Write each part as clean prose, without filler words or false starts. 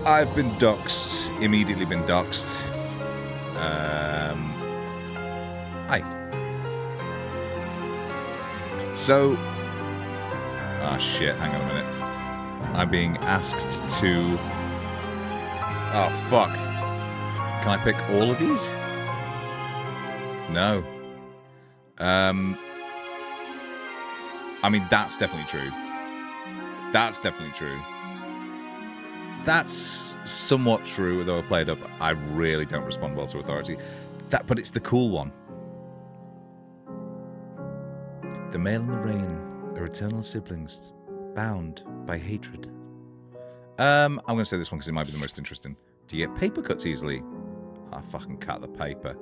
I've been doxxed. Immediately been doxxed. Hi. So... Ah, shit. Hang on a minute. I'm being asked to... Oh, fuck. Can I pick all of these? No. I mean, that's definitely true. That's definitely true. That's somewhat true, although I played up. I really don't respond well to authority. But it's the cool one. The male and the rain are eternal siblings, bound by hatred. I'm going to say this one because it might be the most interesting. Do you get paper cuts easily? I fucking cut the paper.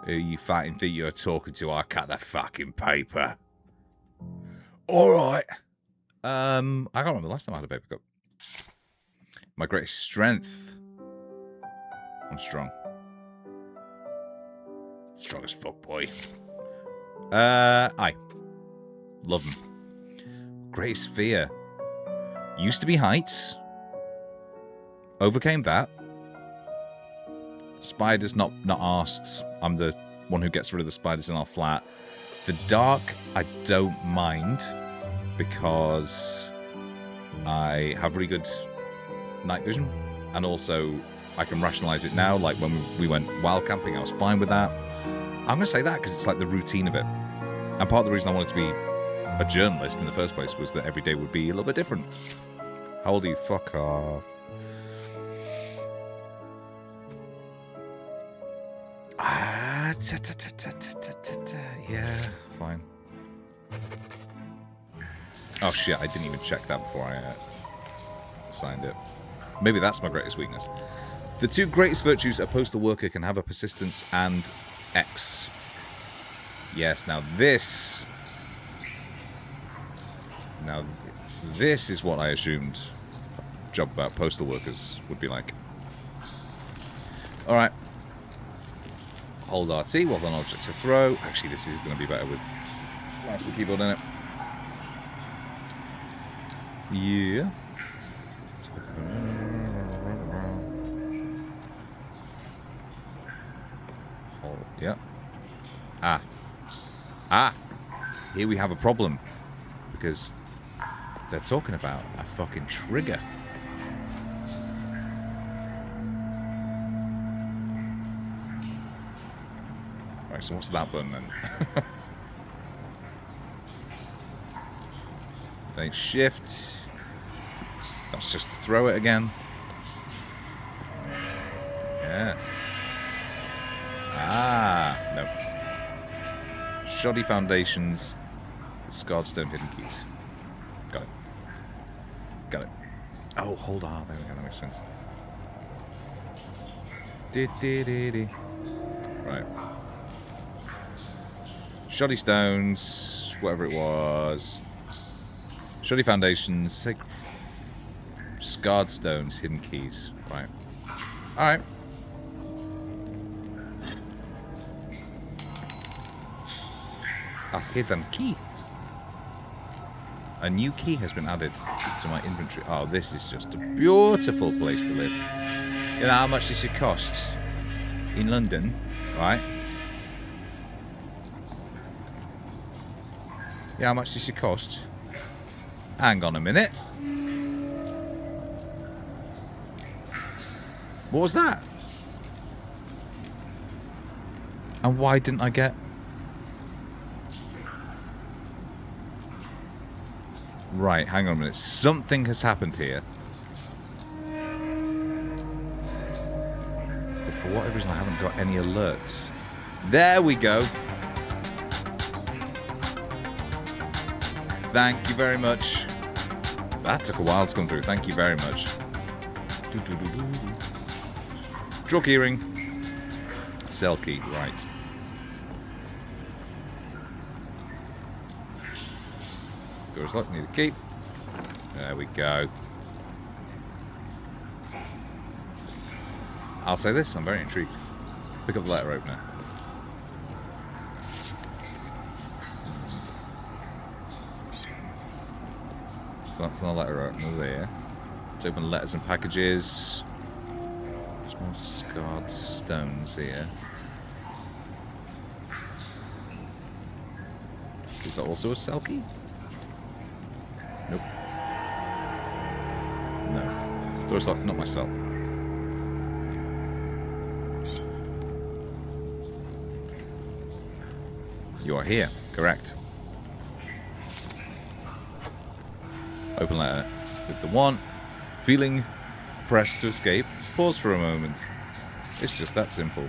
Who you fighting think you're talking to? I cut the fucking paper. Alright. I can't remember the last time I had a paper cut. My greatest strength. I'm strong. Strong as fuck, boy. I love them. Greatest fear. Used to be heights. Overcame that. Spiders, not asked. I'm the one who gets rid of the spiders in our flat. The dark, I don't mind because I have really good night vision, and also I can rationalize it now. Like when we went wild camping, I was fine with that. I'm gonna say that because it's like the routine of it, and part of the reason I wanted to be a journalist in the first place was that every day would be a little bit different. How old are you? Fuck off. Yeah, fine. Oh shit, I didn't even check that before I signed it. Maybe that's my greatest weakness. The two greatest virtues a postal worker can have are persistence and X. Yes, now this is what I assumed a job about postal workers would be like. Alright. Hold RT while an object to throw. Actually, this is going to be better with mouse and keyboard in it. Yeah. Hold. Yeah. Ah. Here we have a problem. Because they're talking about a fucking trigger. Right, so what's that button then? Then shift. That's just to throw it again. Yes. Ah, no. Shoddy foundations, scarred stone hidden keys. Got it. Got it. Oh, hold on. There we go. That makes sense. Right. Shoddy stones, whatever it was. Shoddy foundations, scarred stones, hidden keys. Right. Alright. A hidden key. A new key has been added to my inventory. Oh, this is just a beautiful place to live. You know how much this should cost in London, right? Yeah, how much this should cost? Hang on a minute. What was that? And why didn't I get... Right, hang on a minute. Something has happened here. But for whatever reason, I haven't got any alerts. There we go. Thank you very much. That took a while to come through. Thank you very much. Draw keyring. Cell key, right. Door's locked, need a key. There we go. I'll say this, I'm very intrigued. Pick up the letter opener. So that's my letter opener there. Let's open letters and packages. Small scarred stones here. Is that also a Selkie? Nope. No. Door's locked, not myself. You are here, correct. Open letter with the one. Feeling pressed to escape, pause for a moment. It's just that simple.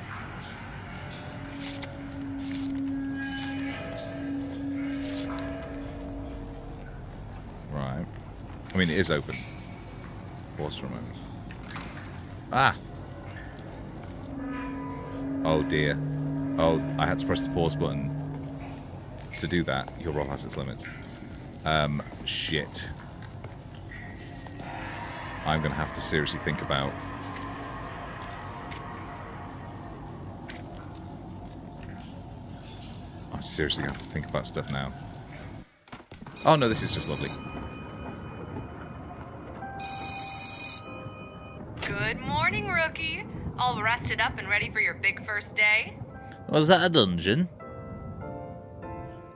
Right. I mean, it is open. Pause for a moment. Ah! Oh dear. Oh, I had to press the pause button to do that. Your roll has its limits. Shit. I'm going to have to seriously think about... I seriously have to think about stuff now. Oh no, this is just lovely. Good morning, rookie. All rested up and ready for your big first day? Was that a dungeon?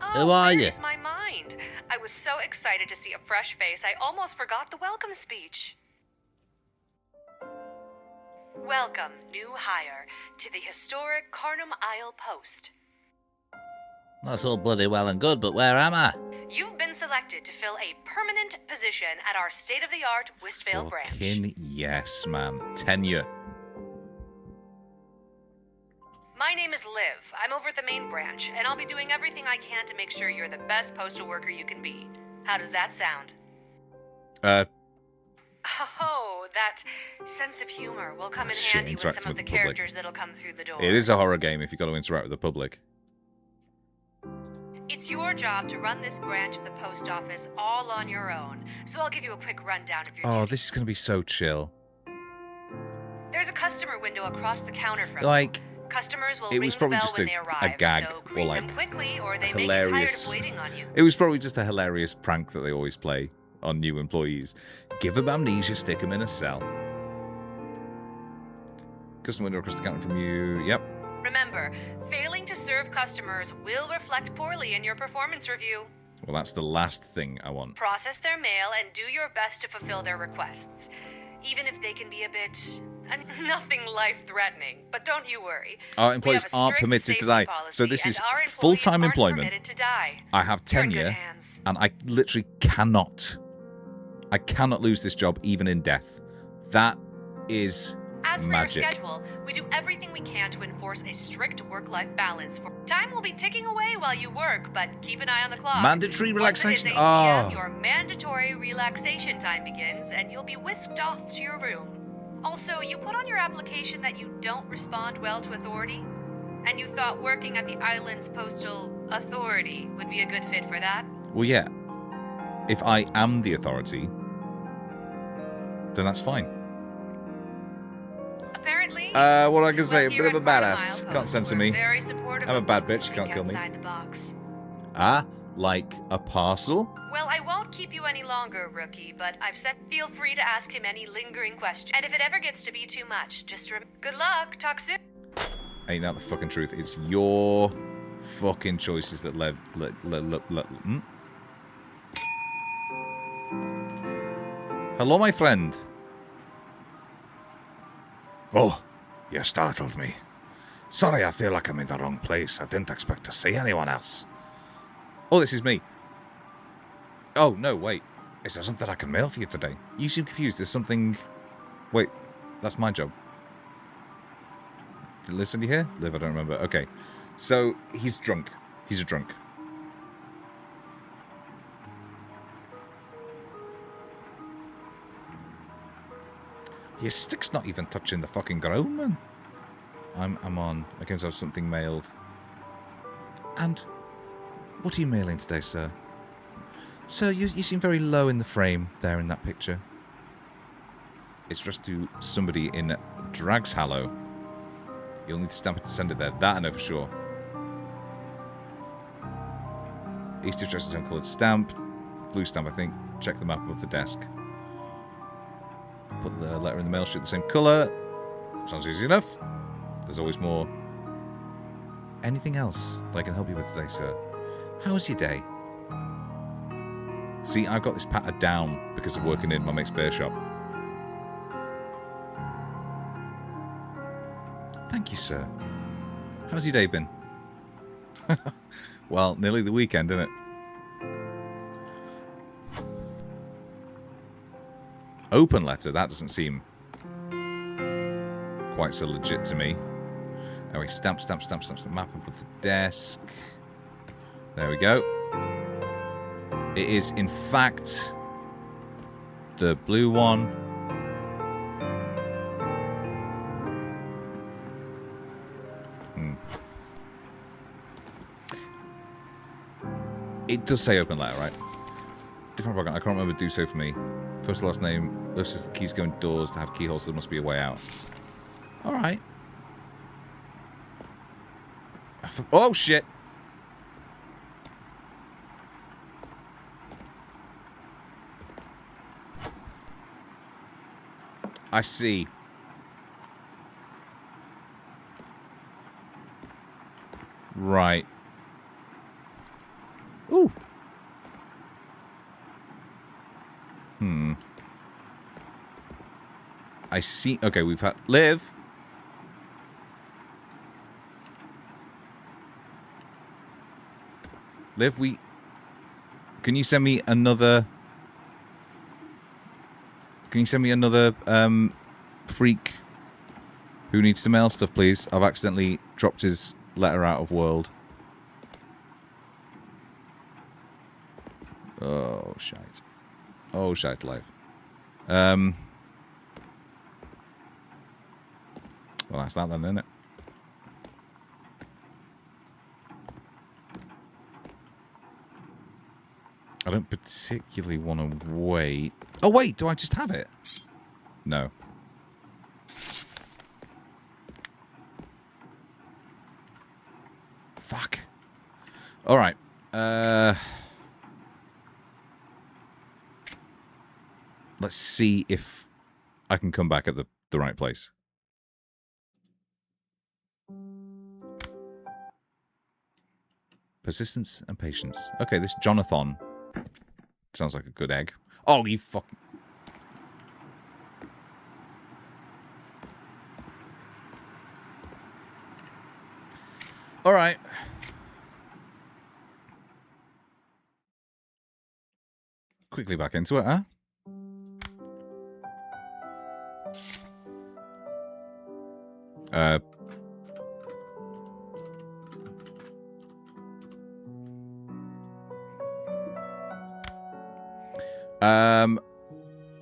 Oh, Who are you? Where's my mind? I was so excited to see a fresh face, I almost forgot the welcome speech. Welcome, new hire, to the historic Carnum Isle Post. That's all bloody well and good, but where am I? You've been selected to fill a permanent position at our state-of-the-art Whistvale branch. Fucking yes, man. Tenure. My name is Liv. I'm over at the main branch, and I'll be doing everything I can to make sure you're the best postal worker you can be. How does that sound? Oh, that sense of humor will come in Shit, handy with interacting some of with the the public. characters that'll come through the door. It is a horror game if you've got to interact with the public. It's your job to run this branch of the post office all on your own, so I'll give you a quick rundown of your Oh, duties. this is going to be so chill. There's a customer window across the counter from Like, you. Customers will it ring was the probably bell just when a they arrive, gag so or, greet like, them quickly or they may get tired hilarious. of waiting on you. It was probably just a hilarious prank that they always play on new employees. Give them amnesia, stick them in a cell. Customer window across the counter from you. Yep. Remember, failing to serve customers will reflect poorly in your performance review. Well, that's the last thing I want. Process their mail and do your best to fulfill their requests, even if they can be a bit... nothing life-threatening. But don't you worry. Our We employees have a aren't strict permitted to safety die. policy, So this and is our employees full-time aren't employment. permitted to die. I have You're in good tenure, hands. and I literally cannot. I cannot lose this job, even in death. That is As for magic. your schedule, we do everything we can to enforce a strict work-life balance. Time will be ticking away while you work, but keep an eye on the clock. Mandatory Once it is relaxation. 8 Oh. p.m., your mandatory relaxation time begins, and you'll be whisked off to your room. Also, you put on your application that you don't respond well to authority, and you thought working at the island's postal authority would be a good fit for that. Well, yeah. If I am the authority, then that's fine. Apparently, What I can say, a here bit of a at Carnum badass. Isle Can't Post, censor we're me. very supportive I'm a of bad folks bitch, who you can't think kill me. outside the box. Ah, like a parcel? Well, I won't keep you any longer, rookie, but I've said feel free to ask him any lingering questions. And if it ever gets to be too much, just good luck. Talk soon. Ain't that the fucking truth? It's your fucking choices that led. Hello, my friend. Oh, you startled me. Sorry, I feel like I'm in the wrong place. I didn't expect to see anyone else. Oh, this is me. Oh, no, wait. Is there something I can mail for you today? You seem confused. There's something... Wait, that's my job. Did Liv send you here? Liv, I don't remember. Okay. So, he's drunk. He's a drunk. Your stick's not even touching the fucking ground, man. I'm on. I guess I have something mailed. And what are you mailing today, sir? Sir, you seem very low in the frame there in that picture. It's addressed to somebody in Dragshallow. You'll need to stamp it to send it there. That I know for sure. East address is on coloured stamp. Blue stamp, I think. Check the map above the desk. Put the letter in the mail chute the same colour. Sounds easy enough. There's always more. Anything else that I can help you with today, sir? How was your day? See, I've got this pattern down because of working in my mate's beer shop. Thank you, sir. How's your day been? Well, nearly the weekend, isn't it? Open letter, that doesn't seem quite so legit to me. Anyway, stamp the map up of the desk. There we go. It is, in fact, the blue one. It does say open letter, right? Different program. I can't remember. Do so for me. First and last name. Liv says the keys go indoors to have keyholes, so there must be a way out. All right. Oh shit! I see. Right. Ooh. I see. Okay, we've had Liv. Liv, can you send me another? Can you send me another freak who needs to mail stuff, please? I've accidentally dropped his letter out of world. Oh shite! Oh shite, life. Well, that's that then, isn't it? I don't particularly want to wait. Oh, wait, do I just have it? No. Fuck. All right. Let's see if I can come back at the right place. Persistence and patience. Okay, this Jonathan sounds like a good egg. Oh, you fuck. All right. Quickly back into it, huh?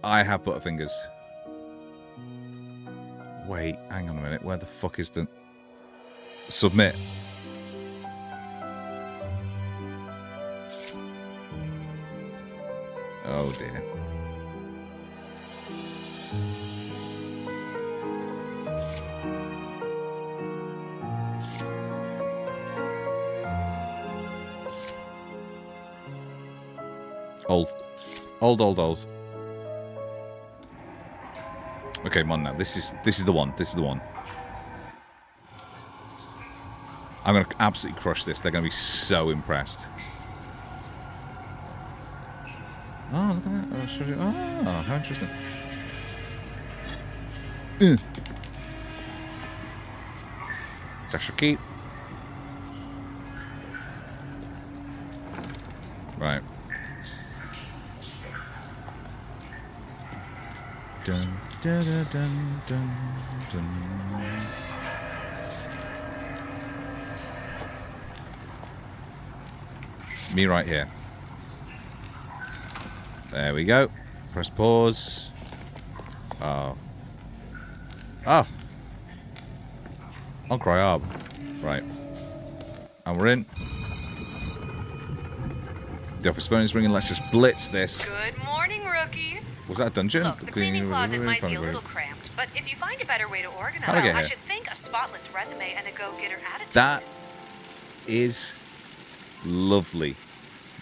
I have Butterfingers. Wait, hang on a minute. Where the fuck is the... Submit. Oh dear. Old. Okay, come on now. This is the one. This is the one. I'm gonna absolutely crush this. They're gonna be so impressed. Oh, look at that. I'll show you. Oh, how interesting. That's your key. Right. Dun, dun, dun, dun, dun, dun. Me right here. There we go. Press pause. Oh. Oh. I'll cry up. Right. And we're in. The office phone is ringing. Let's just blitz this. Good morning, rookie. Was that a dungeon? Look, the cleaning closet might be a little cramped, but if you find a better way to organize, I should think a spotless resume and a go-getter attitude. That is lovely.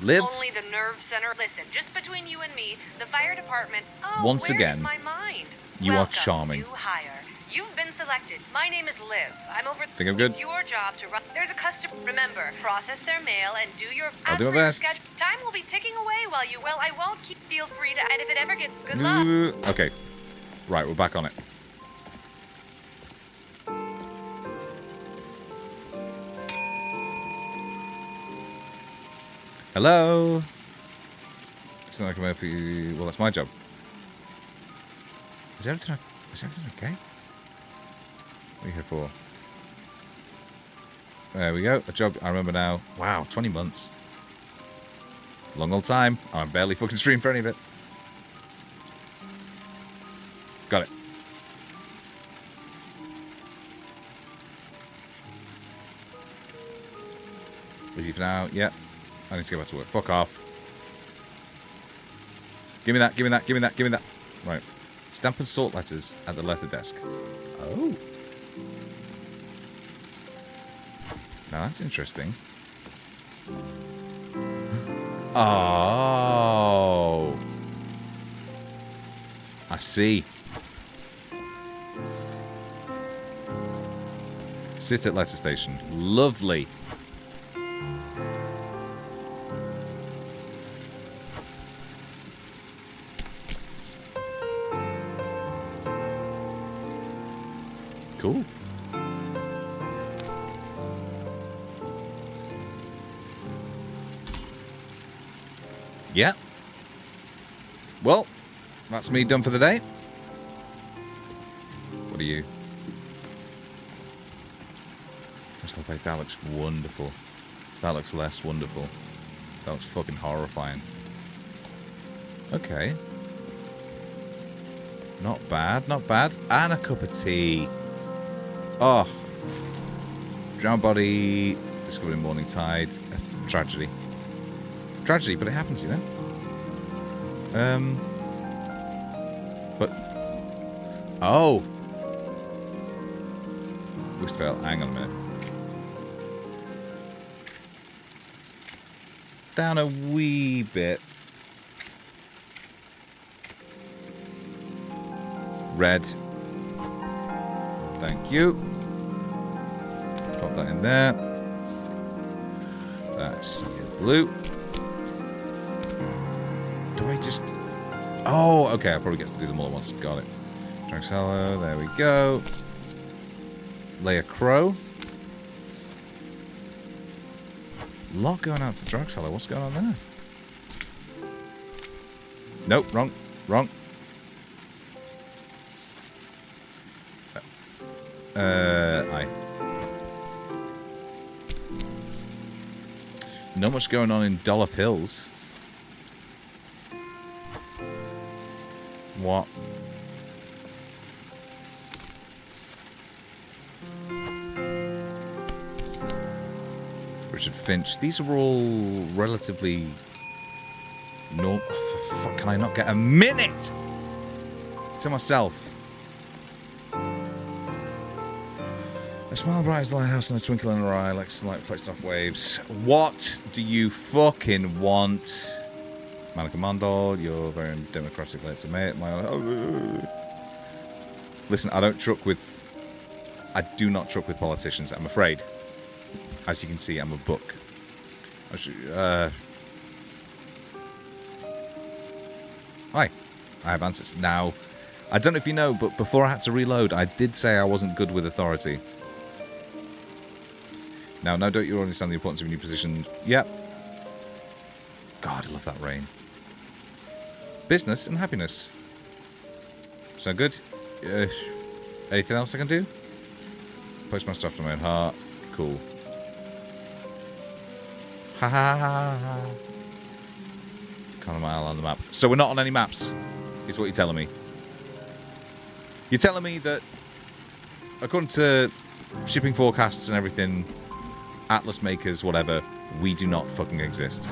Liv. Only the nerve center. Listen, just between you and me, the fire department once again my mind. You are Welcome, charming. New hire. You've been selected. My name is Liv. I'm over. Think I'm good? It's your job to run. There's a customer. Remember, process their mail and do your. I'll As do my for your best. schedule, time will be ticking away while you. Well, I won't keep. Feel free to. And if it ever gets. Good luck. Okay. Right, we're back on it. Hello? It's not like I'm here for you. Well, that's my job. Is everything okay? What are you here for? There we go. A job I remember now. Wow, 20 months. Long old time. I'm barely fucking streamed for any of it. Got it. Busy for now. Yep. I need to go back to work. Fuck off. Give me that, give me that, give me that, give me that. Right. Stamp and sort letters at the letter desk. Oh. Now that's interesting. Oh. I see. Sit at letter station. Lovely. Cool. Yeah. Well, that's me done for the day. What are you? That looks wonderful. That looks less wonderful. That looks fucking horrifying. Okay. Not bad, not bad. And a cup of tea. Oh. Drowned body. Discovered in morning tide. A tragedy. Tragedy, but it happens, you know? But... Oh! Wistfell, hang on a minute. Down a wee bit. Red. Thank you. Pop that in there. That's your blue. Do I just... Oh, okay. I probably get to do them all at once. Got it. Drexello. There we go. Lay a crow. Lot going out to Drexello. What's going on there? Nope. Wrong. Wrong. Aye. Not much going on in Dolph Hills. What? Richard Finch. These are all relatively... No, oh, for fuck, can I not get a minute to myself? A smile bright as the lighthouse and a twinkle in her eye, like sunlight reflecting off waves. What do you fucking want? Monica Mondal, you're very democratic. Let's admit Listen, I do not truck with politicians, I'm afraid. As you can see, I'm a book. Hi. I have answers. Now, I don't know if you know, but before I had to reload, I did say I wasn't good with authority. Now, no doubt you understand the importance of a new position. Yep. God, I love that rain. Business and happiness. Sound good? Anything else I can do? Postmaster after my own heart. Cool. Ha ha ha ha. Kind of mile on the map. So we're not on any maps, is what you're telling me. You're telling me that, according to shipping forecasts and everything, Atlas makers, whatever, we do not fucking exist.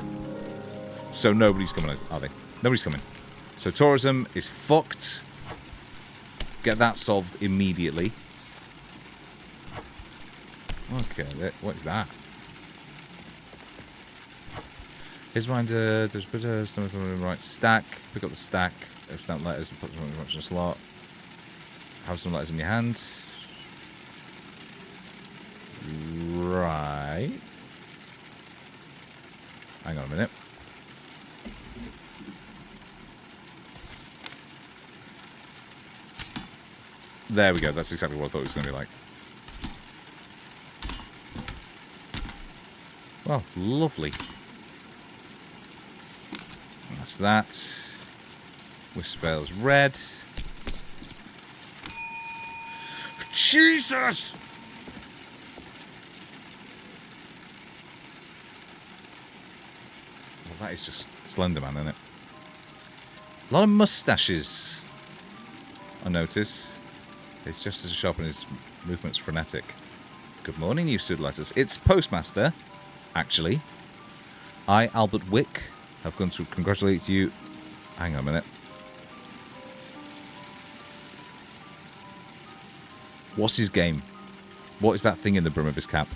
So nobody's coming, are they? Nobody's coming. So tourism is fucked. Get that solved immediately. Okay, what is that? His reminder, there's a stomach right stack. Pick up the stack of stamp letters and put them in a slot. have some letters in your hand. Right. Hang on a minute. There we go. That's exactly what I thought it was going to be like. Well, lovely. That's that. Whisper's red. Jesus! Well, that is just Slenderman, isn't it? A lot of mustaches, I notice. It's just as sharp and his movements frenetic. Good morning, you pseudo-letters. It's Postmaster, actually. I, Albert Wick, have come to congratulate you. Hang on a minute. What's his game? What is that thing in the brim of his cap?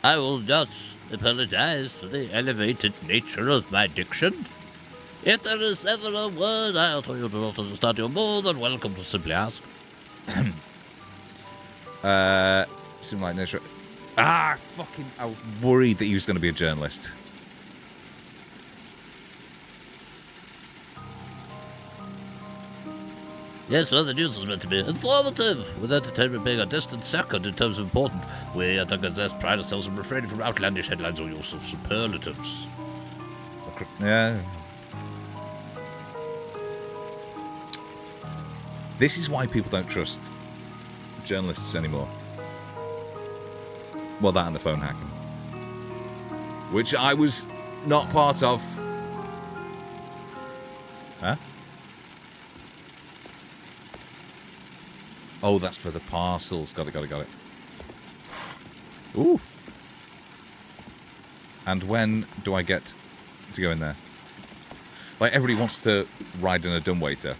I will not apologize for the elevated nature of my diction. If there is ever a word I utter you do not understand, you're more than welcome to simply ask. Seem like nature. Ah, fucking! I was worried that he was going to be a journalist. Yes, well, the news is meant to be informative, with entertainment being a distant second in terms of importance. We at the Gazette pride ourselves in refraining from outlandish headlines or use of superlatives. Yeah. This is why people don't trust journalists anymore. Well, that and the phone hacking. Which I was not part of. Huh? Oh, that's for the parcels. Got it. Ooh. And when do I get to go in there? Like, everybody wants to ride in a dumbwaiter.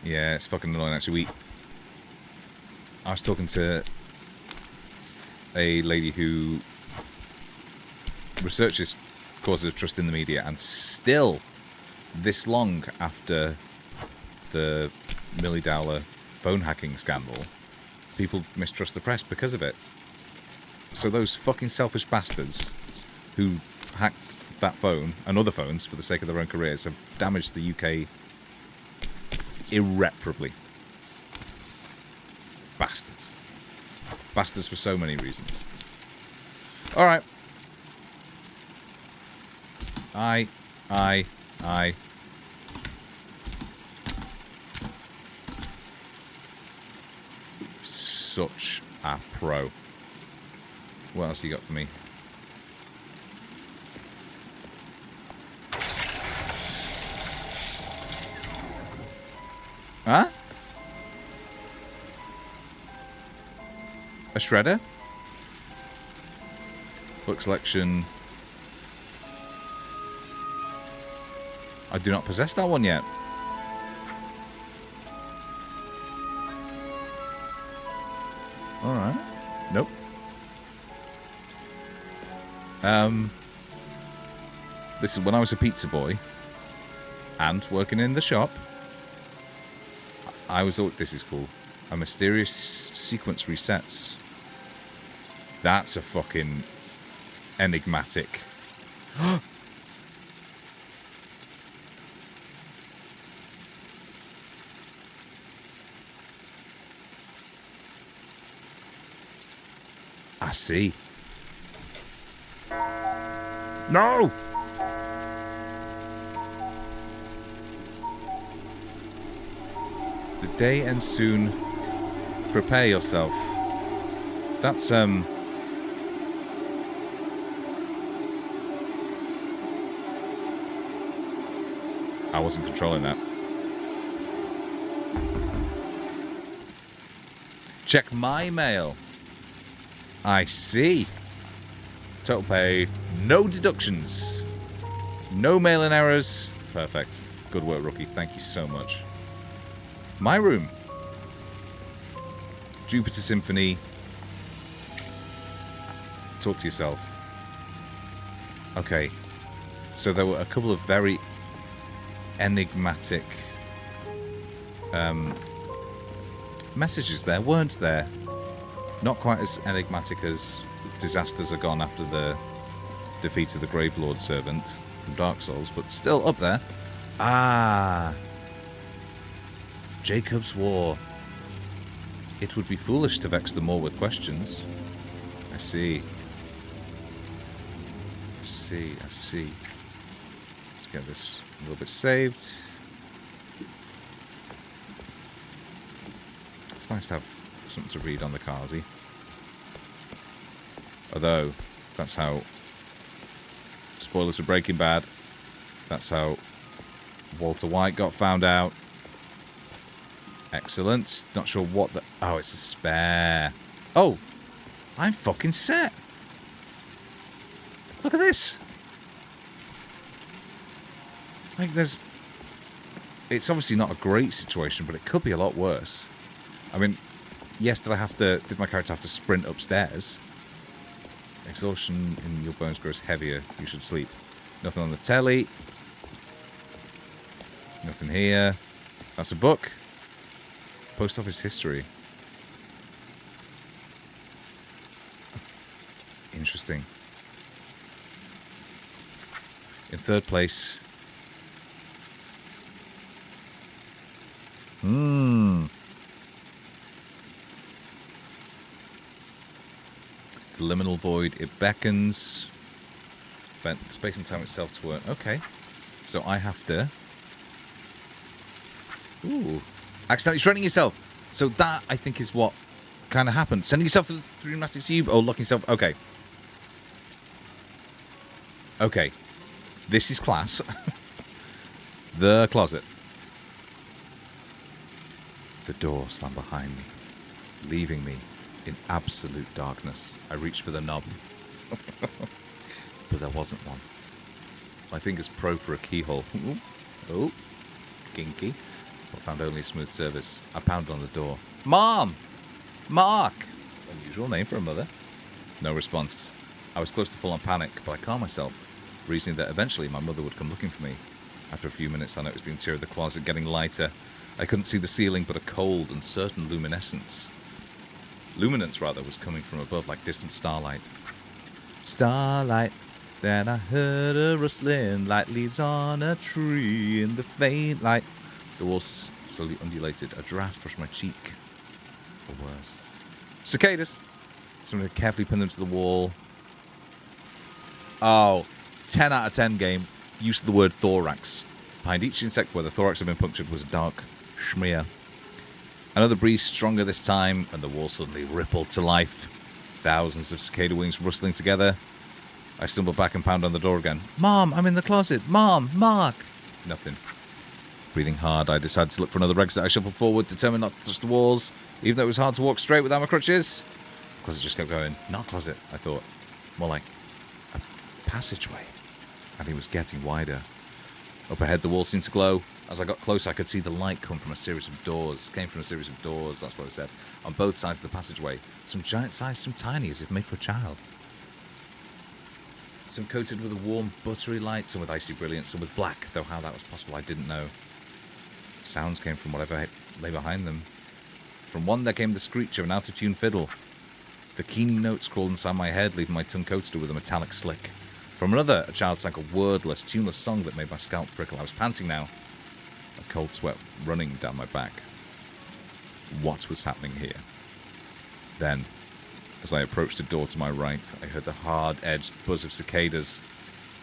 Yeah, it's fucking annoying, actually. I was talking to a lady who researches causes of trust in the media, and still, this long after the Millie Dowler phone hacking scandal, people mistrust the press because of it. So those fucking selfish bastards who hacked that phone and other phones for the sake of their own careers have damaged the UK irreparably. Bastards. Bastards for so many reasons. Alright. I. Such a pro. What else you got for me? Huh? A shredder? Book selection. I do not possess that one yet. Alright. Nope. Listen, when I was a pizza boy and working in the shop, I was... Oh, this is cool. A mysterious sequence resets. That's a fucking enigmatic. I see. No! The day ends soon. Prepare yourself. That's, I wasn't controlling that. Check my mail. I see. Total pay. No deductions. No mail-in errors. Perfect. Good work, rookie. Thank you so much. My room. Jupiter Symphony. Talk to yourself. Okay. So there were a couple of very enigmatic messages there, weren't there? Not quite as enigmatic as disasters are gone after the defeat of the Gravelord servant from Dark Souls, but still up there. Ah, Jacob's War. It would be foolish to vex the more with questions. I see. I see. Let's get this a little bit saved. It's nice to have something to read on the Kazi. Although, that's how... Spoilers of Breaking Bad. That's how Walter White got found out. Excellent. Not sure what the... Oh, it's a spare. Oh! I'm fucking set! Look at this! Like, there's... It's obviously not a great situation, but it could be a lot worse. I mean, yes, did my character have to sprint upstairs? Exhaustion in your bones grows heavier. You should sleep. Nothing on the telly. Nothing here. That's a book. Post office history. Interesting. In third place. The liminal void, it beckons. But space and time itself to work. Okay. So I have to... Ooh. Accidentally shredding yourself. So that, I think, is what kind of happened. Sending yourself through the pneumatic tube or locking yourself... Okay. Okay. This is class. The closet. The door slammed behind me, leaving me in absolute darkness. I reached for the knob, but there wasn't one. My fingers probed for a keyhole. Ooh. Oh, kinky. But found only a smooth surface. I pounded on the door. Mom! Mark! Unusual name for a mother. No response. I was close to full-on panic, but I calmed myself, reasoning that eventually my mother would come looking for me. After a few minutes, I noticed the interior of the closet getting lighter. I couldn't see the ceiling, but a cold and certain luminescence was coming from above, like distant starlight. Starlight, then I heard a rustling, like leaves on a tree in the faint light. The walls slowly undulated. A draft brushed my cheek. Or worse. Cicadas. Someone had carefully pinned them to the wall. Oh, 10 out of 10 game. Use of the word thorax. Behind each insect where the thorax had been punctured was a dark schmear. Another breeze stronger this time, and the wall suddenly rippled to life. Thousands of cicada wings rustling together. I stumbled back and pounded on the door again. Mom, I'm in the closet. Mom, Mark. Nothing. Breathing hard, I decided to look for another exit. I shuffled forward, determined not to touch the walls, even though it was hard to walk straight without my crutches. The closet just kept going. Not a closet, I thought. More like a passageway. And it was getting wider. Up ahead, the wall seemed to glow. As I got close, I could see the light come from a series of doors. Came from a series of doors, that's what I said. On both sides of the passageway. Some giant-sized, some tiny, as if made for a child. Some coated with a warm, buttery light, some with icy brilliance, some with black, though how that was possible I didn't know. Sounds came from whatever lay behind them. From one there came the screech of an out-of-tune fiddle. The keen notes crawled inside my head, leaving my tongue coated with a metallic slick. From another, a child sang a wordless, tuneless song that made my scalp prickle. I was panting now, a cold sweat running down my back. What was happening here? Then, as I approached the door to my right, I heard the hard-edged buzz of cicadas.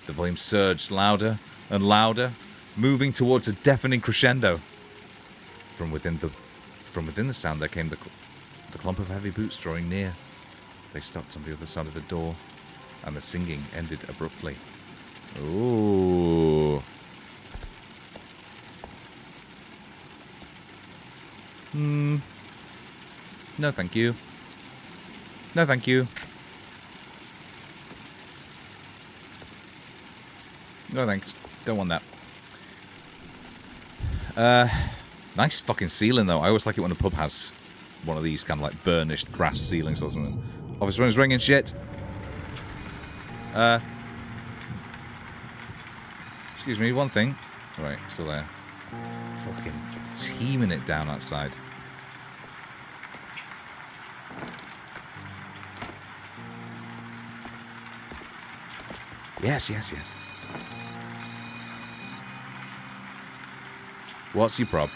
The volume surged louder and louder, moving towards a deafening crescendo. From within the sound there came the clump of heavy boots drawing near. They stopped on the other side of the door, and the singing ended abruptly. Ooh. No, thank you. No, thank you. No, thanks. Don't want that. Nice fucking ceiling, though. I always like it when a pub has one of these kind of like burnished brass ceilings or something. Office phone is ringing, shit. Excuse me, one thing. Right, still there. Fucking teaming it down outside. Yes, yes, yes. What's your prob?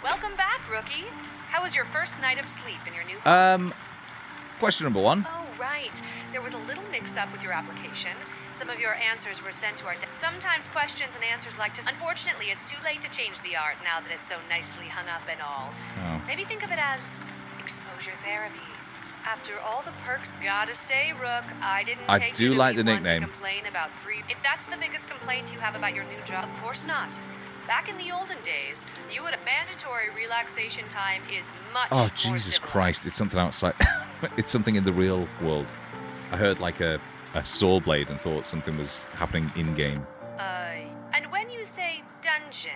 Welcome back, rookie. How was your first night of sleep in your new home? Question number 1. Oh, right. There was a little mix-up with your application. Some of your answers were sent to our sometimes questions and answers like to... Unfortunately, it's too late to change the art now that it's so nicely hung up and all. Oh. Maybe think of it as exposure therapy. After all the perks, gotta say, Rook, I didn't I take do you to like the E1 nickname. to complain about free... If that's the biggest complaint you have about your new job, of course not. Back in the olden days, you would... Mandatory relaxation time is much Oh, more Jesus civilized. Christ. It's something outside. It's something in the real world. I heard like a saw blade and thought something was happening in-game. And when you say dungeon,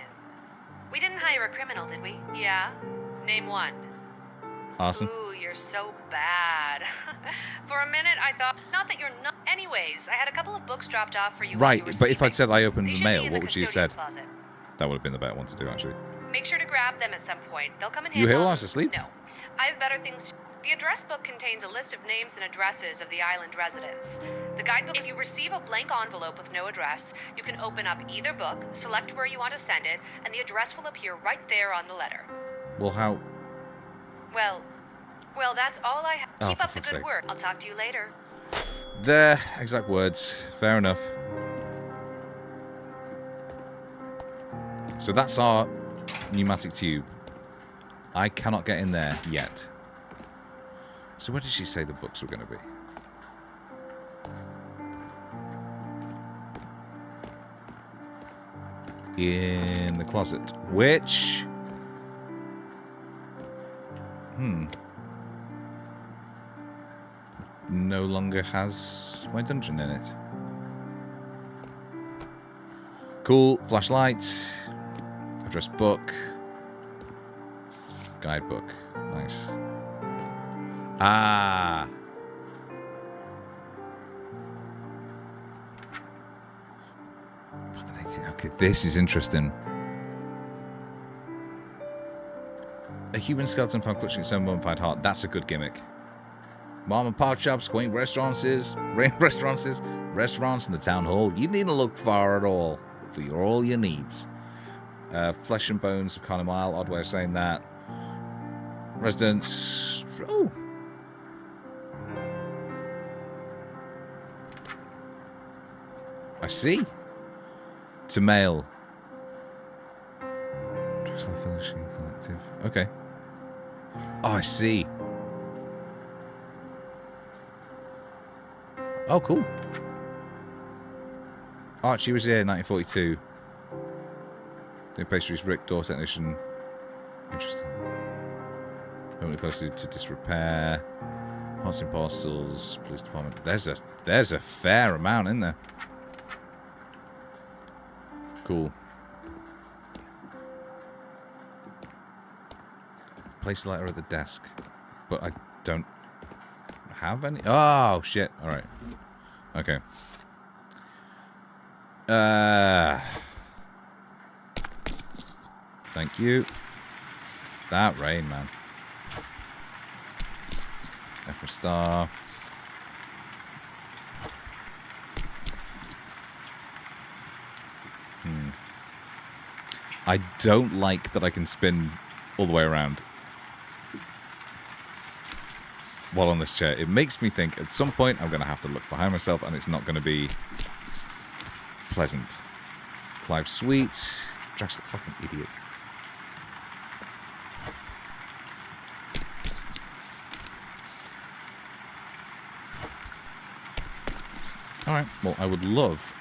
we didn't hire a criminal, did we? Yeah? Name one. Arson? Ooh, you're so bad. For a minute, I thought... Not that you're not... Anyways, I had a couple of books dropped off for you while you Right, were but if I'd sleeping. said I opened They the should be mail, in what the would you have custodian said? closet. That would have been the better one to do, actually. Make sure to grab them at some point. They'll come in You handy. here while I was asleep? No. I have better things. The address book contains a list of names and addresses of the island residents. The guidebook, if you receive a blank envelope with no address, you can open up either book, select where you want to send it, and the address will appear right there on the letter. Well, how... Well, that's all I have. Oh, Keep for up the fuck's good sake. work. I'll talk to you later. There, exact words. Fair enough. So that's our pneumatic tube. I cannot get in there yet. So where did she say the books were going to be? In the closet. Which... no longer has my dungeon in it. Cool. Flashlight. Address book. Guidebook. Nice. Ah. Okay, this is interesting. A human skeleton found clutching its own mummified heart. That's a good gimmick. Mom and pop shops, quaint restaurants in the town hall. You needn't look far at all for all your needs. Flesh and bones of Carnamile. Odd way of saying that. Residents. Oh. I see. To mail. Drexel Finishing Collective. Okay. Oh, I see. Oh, cool. Archie was here in 1942. Doing pastries, Rick, door technician. Interesting. Permanently posted to disrepair. Parts and parcels, police department. There's a fair amount in there. Cool. Place the letter at the desk, but I don't have any. Oh shit! All right. Okay. Thank you. That rain, man. F for star. I don't like that I can spin all the way around while on this chair. It makes me think at some point I'm going to have to look behind myself and it's not going to be pleasant. Clive Sweet. Drexel, fucking idiot. Alright, well, I would love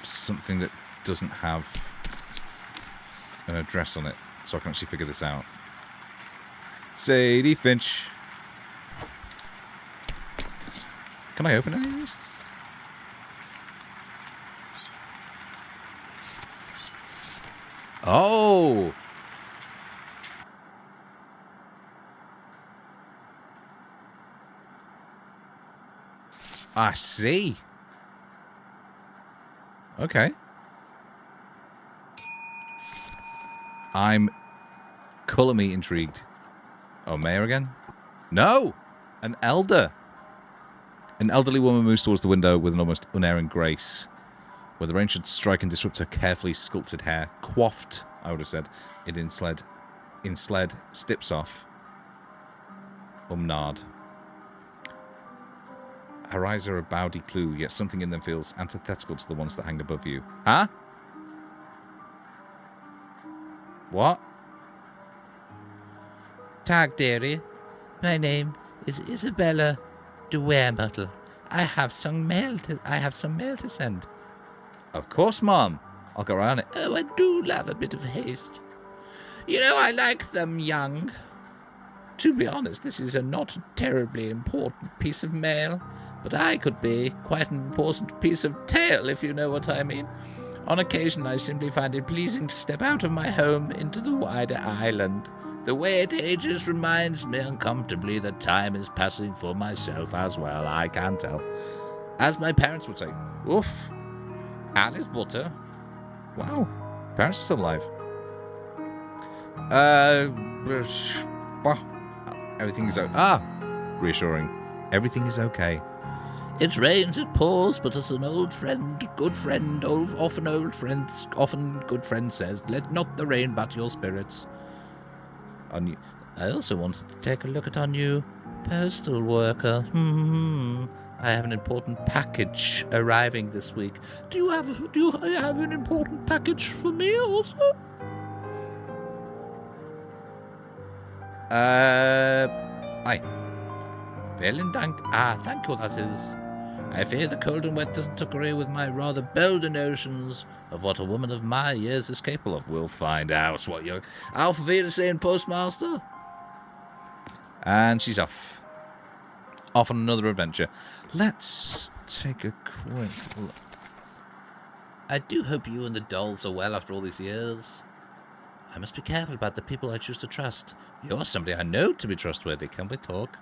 something that doesn't have an address on it, so I can actually figure this out. Sadie Finch. Can I open any of these? Oh! I see. Okay. I'm colour me intrigued. Oh, mayor again? No! An elder. An elderly woman moves towards the window with an almost unerring grace, where the rain should strike and disrupt her carefully sculpted hair. Coiffed, I would have said, in sled steps off. Umnard. Her eyes are a bawdy clue, yet something in them feels antithetical to the ones that hang above you. Huh? What? Tag, dearie. My name is Isabella de Wearmuttle. I have some mail to send. Of course, Mom. I'll go around it. Oh, I do love a bit of haste. You know, I like them young. To be honest, this is a not terribly important piece of mail, but I could be quite an important piece of tail, if you know what I mean. On occasion, I simply find it pleasing to step out of my home into the wider island. The way it ages reminds me uncomfortably that time is passing for myself as well, I can tell. As my parents would say, oof, Alice butter. Wow. Parents are still alive. Everything is reassuring. Everything is okay. It rains, it pours, but as an old friend, good friend, often good friend says, let not the rain but your spirits. I also wanted to take a look at our new postal worker. I have an important package arriving this week. Do you have an important package for me also? Aye. Vielen Dank. Thank you, that is. I fear the cold and wet doesn't agree with my rather bolder notions of what a woman of my years is capable of. We'll find out what you're... Auf Wiedersehen, Postmaster. And she's off. Off on another adventure. Let's take a quick look. I do hope you and the dolls are well after all these years. I must be careful about the people I choose to trust. You're somebody I know to be trustworthy. Can we talk?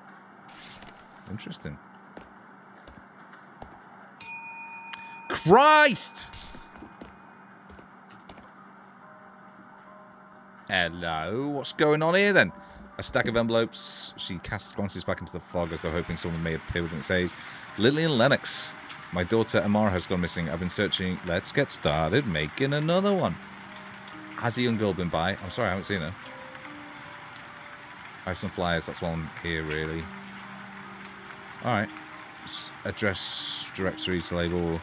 Interesting. Christ! Hello, what's going on here then? A stack of envelopes. She casts glances back into the fog as though hoping someone may appear within. It says, Lillian Lennox. My daughter Amara has gone missing. I've been searching. Let's get started making another one. Has a young girl been by? I'm sorry, I haven't seen her. I have some flyers. That's one here, really. Alright. Address, directories, label.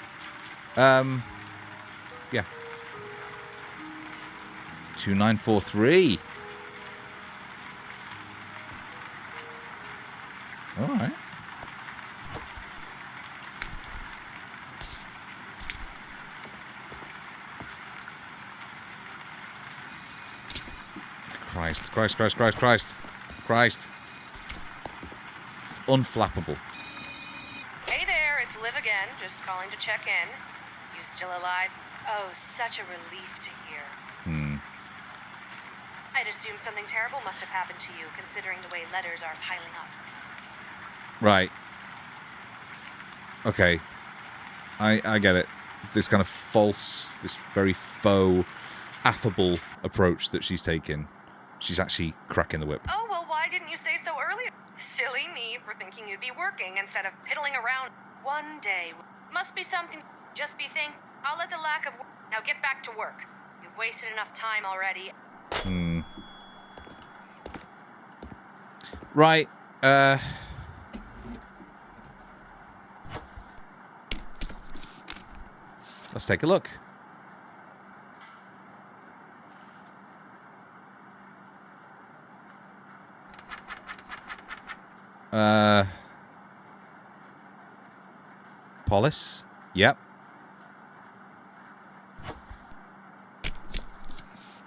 Yeah. 2943. Alright. Christ. Unflappable. Hey there, it's Liv again, just calling to check in. You still alive? Oh, such a relief to hear. I'd assume something terrible must have happened to you, considering the way letters are piling up. Right. Okay. I get it. This kind of false, this very faux, affable approach that she's taken. She's actually cracking the whip. Oh, well, why didn't you say so earlier? Silly me for thinking you'd be working instead of piddling around. One day. Must be something. Just be think. I'll let the lack of... Now get back to work. You've wasted enough time already. Right. Let's take a look. Polis? Yep.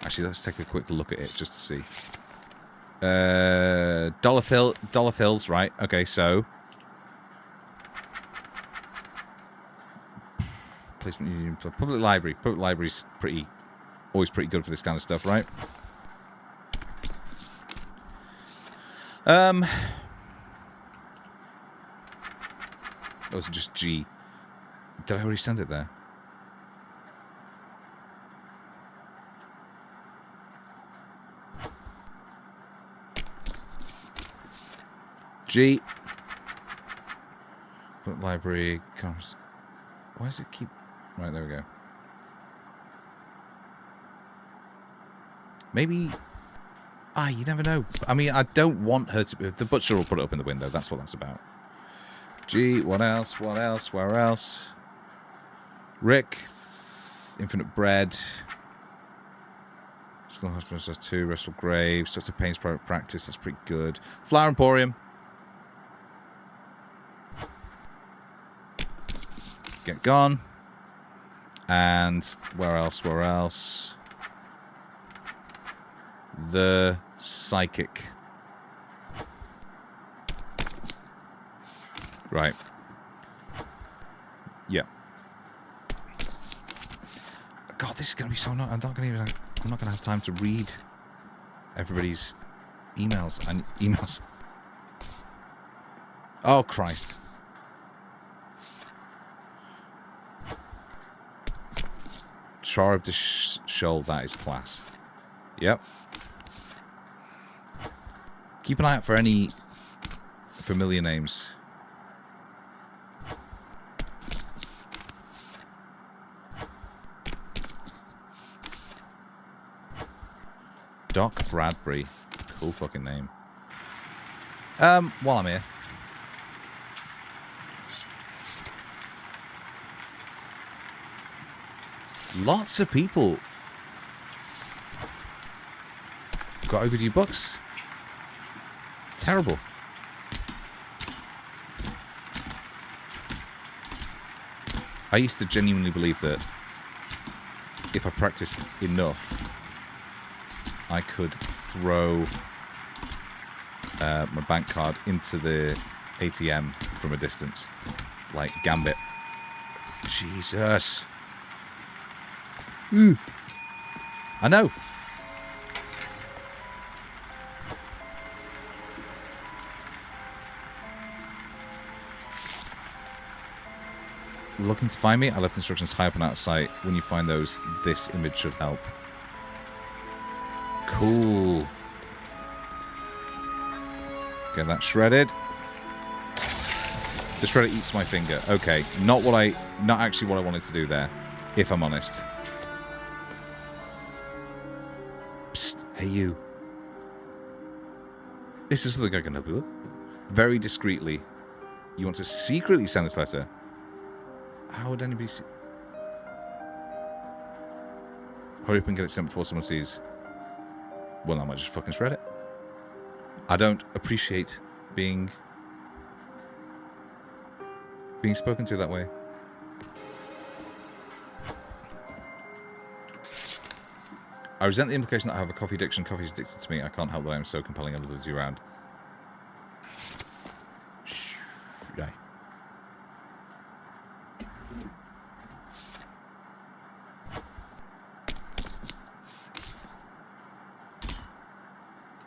Actually, let's take a quick look at it just to see. Dollar Fills, right. Okay, so... Placement union, public library. Public library's always pretty good for this kind of stuff, right? Or was it just G? Did I already send it there? G. Library. Why does it keep... Right, there we go. Maybe... you never know. I mean, I don't want her to... The butcher will put it up in the window. That's what that's about. Gee, what else? What else? Where else? Rick. Infinite Bread. School Hospital does 2. Russell Graves. Dr. Payne's Private Practice. That's pretty good. Flower Emporium. Get gone. And where else? Where else? The Psychic. Right. Yeah. God, this is gonna be so not. I'm not gonna have time to read everybody's emails. Emails. Oh Christ. Char of the Shoal, that is class. Yep. Keep an eye out for any familiar names. Doc Bradbury. Cool fucking name. While I'm here. Lots of people got overdue books. Terrible. I used to genuinely believe that if I practiced enough, I could throw my bank card into the ATM from a distance. Like Gambit. Jesus. I know. Looking to find me? I left instructions high up and out of sight. When you find those, this image should help. Cool. Get that shredded. The shredder eats my finger. Okay, not actually what I wanted to do there, if I'm honest. Psst, hey you. Is this something I can help you with? Very discreetly. You want to secretly send this letter? How would anybody see? Hurry up and get it sent before someone sees. Well, I might just fucking shred it. I don't appreciate being spoken to that way. I resent the implication that I have a coffee addiction. Coffee is addicted to me. I can't help that I am so compelling and love you around. Shh. Die.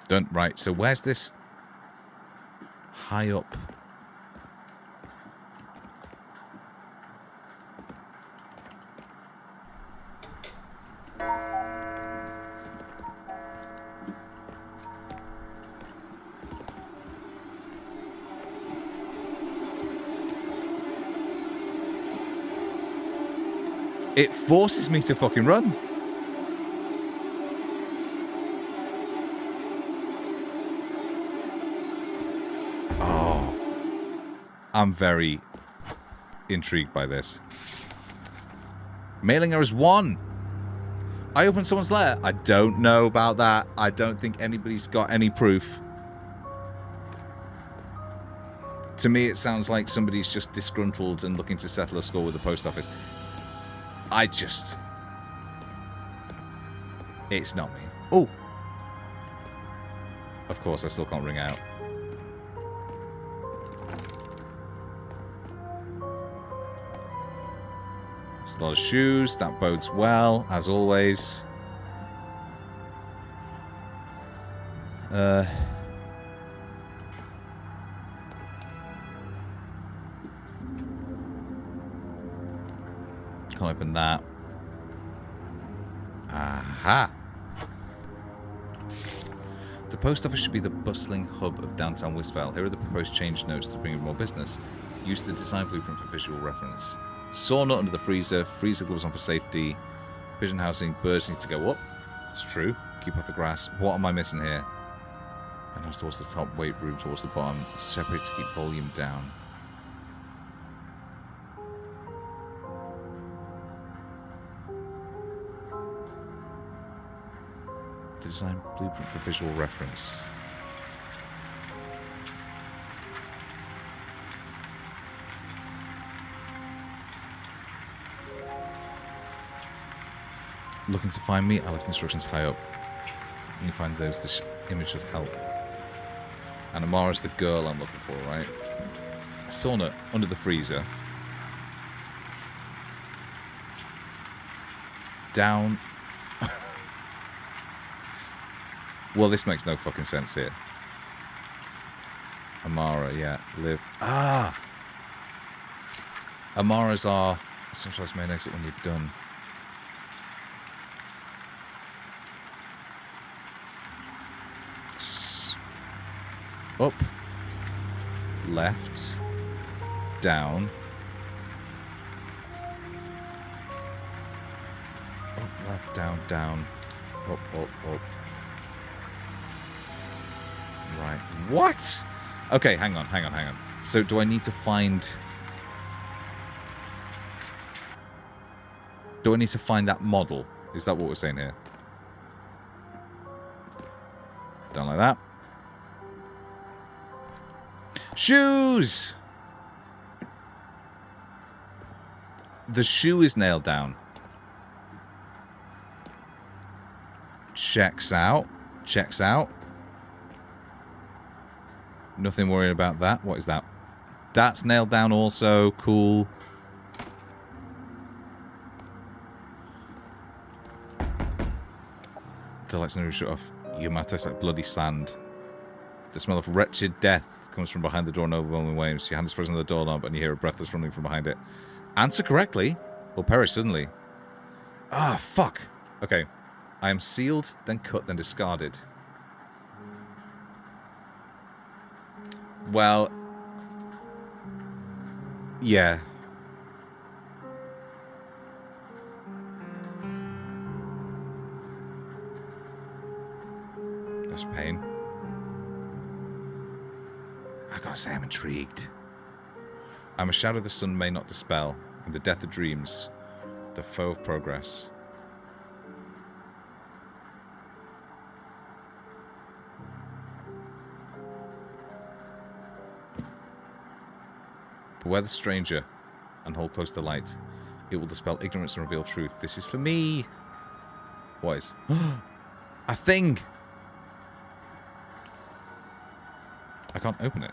Don't. Right, so where's this? High up. It forces me to fucking run. Oh. I'm very intrigued by this. Mailing errors 1. I opened someone's letter. I don't know about that. I don't think anybody's got any proof. To me, it sounds like somebody's just disgruntled and looking to settle a score with the post office. It's not me. Oh! Of course, I still can't ring out. It's a lot of shoes. That bodes well, as always. I Can't open that. Aha! The post office should be the bustling hub of downtown Wistvale. Here are the proposed change notes to bring in more business. Use the design blueprint for visual reference. Saw nut under the freezer. Freezer gloves on for safety. Pigeon housing. Birds need to go up. It's true. Keep off the grass. What am I missing here? And towards the top. Weight room towards the bottom. Separate to keep volume down. The design blueprint for visual reference. Looking to find me? I left instructions high up. When you find those, this image should help. And Amara's the girl I'm looking for, right? Sauna under the freezer. Down. Well, this makes no fucking sense here. Amara, yeah. Live. Ah! Amara's our centralized main exit when you're done. Up. Left. Down. Up, left, down, down. Up, up, up. Right. What? Okay, hang on. So do I need to find... Do I need to find that model? Is that what we're saying here? Done like that. Shoes! The shoe is nailed down. Checks out. Checks out. Nothing worrying about that. What is that? That's nailed down also. Cool. The lights never shut off. Your mouth tastes like bloody sand. The smell of wretched death comes from behind the door in overwhelming waves. Your hand is frozen on the doorknob and you hear a breathless rumbling from behind it. Answer correctly or perish suddenly. Ah, fuck. Okay. I am sealed, then cut, then discarded. Well, yeah. That's pain. I gotta say, I'm intrigued. I'm a shadow the sun may not dispel. I'm the death of dreams, the foe of progress. Beware the stranger and hold close the light. It will dispel ignorance and reveal truth. This is for me. What is? A thing! I can't open it.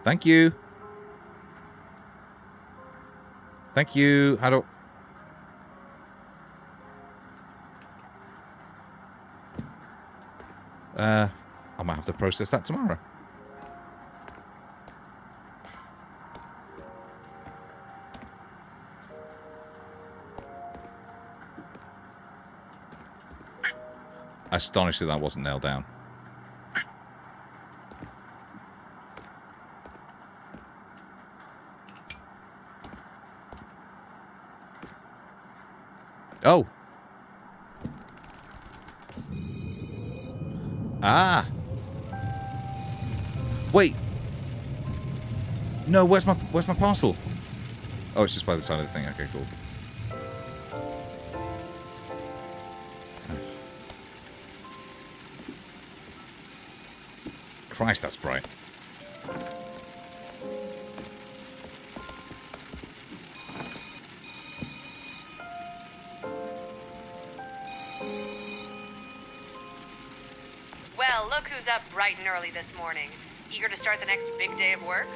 Thank you. Thank you. How do... I might have to process that tomorrow. Astonished that wasn't nailed down. Oh. Ah. Wait. No, where's my parcel? Oh, it's just by the side of the thing. Okay, cool. Christ, that's bright. Well, look who's up bright and early this morning. Eager to start the next big day of work?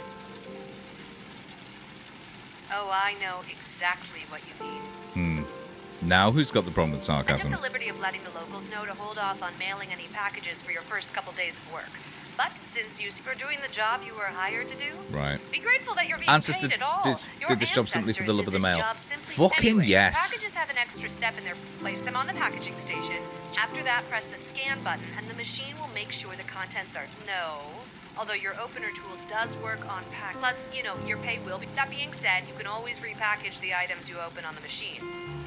Oh, I know exactly what you mean. Now who's got the problem with I sarcasm? took the liberty of letting the locals know to hold off on mailing any packages for your first couple days of work. But since you were doing the job you were hired to do, Right. be grateful that you're being Ancestor paid at all. did this job simply for the love of the Your mail. ancestors did this job simply- Fucking Anyways, yes. Packages have an extra step in there. Place them on the packaging station. After that, press the scan button, and the machine will make sure the contents are... No. Although your opener tool does work on pack. Plus, you know, your pay will be... That being said, you can always repackage the items you open on the machine.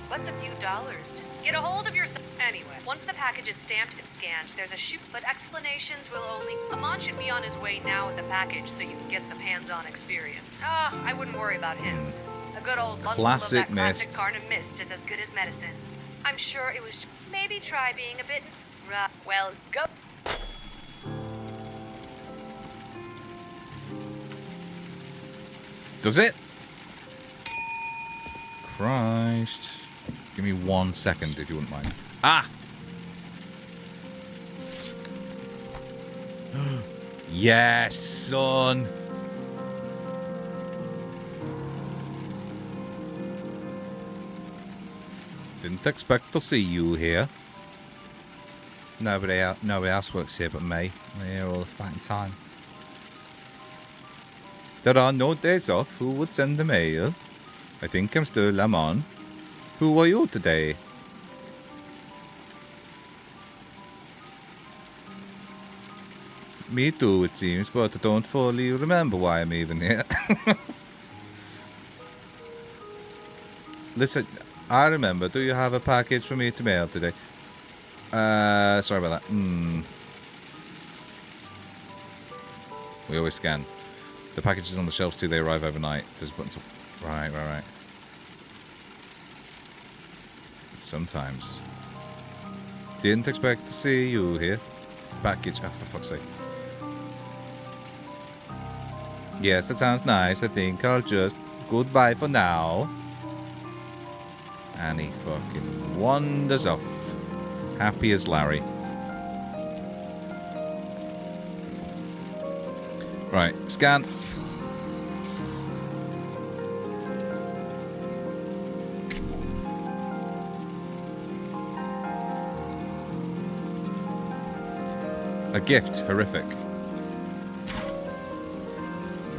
What's a few dollars? Just get a hold of yourself. Anyway, once the package is stamped and scanned, there's a shoot, but explanations will only... Amon should be on his way now with the package so you can get some hands-on experience. I wouldn't worry about him. A good old bundle of Classic that classic mist. Carn of Mist is as good as medicine. I'm sure it was... Maybe try being a bit... Well, go... Does it? Christ. Give me 1 second if you wouldn't mind. Ah! Yes, son! Didn't expect to see you here. Nobody else works here but me. I'm here all the fucking time. There are no days off. Who would send the mail? I think I'm still Lamon. Who are you today? Me too, it seems, but I don't fully remember why I'm even here. Listen, I remember. Do you have a package for me to mail today? Sorry about that. We always scan. The packages on the shelves too, they arrive overnight. There's buttons. Right. Sometimes. Didn't expect to see you here. Package. Oh, for fuck's sake. Yes, that sounds nice. I think I'll just... Goodbye for now. And he fucking wanders off. Happy as Larry. Right, scan. A gift, horrific.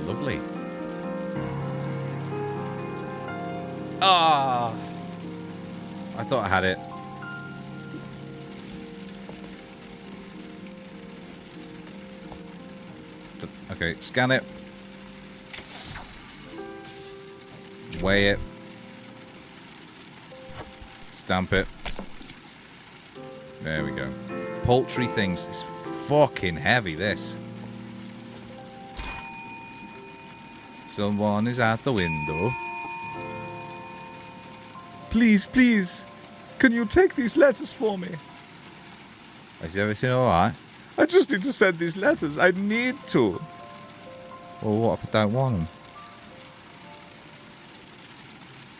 Lovely. Ah! I thought I had it. Okay, scan it. Weigh it. Stamp it. There we go. Poultry things. It's fucking heavy, this. Someone is at the window. Please, please. Can you take these letters for me? Is everything alright? I just need to send these letters. I need to. Well, what if I don't want them?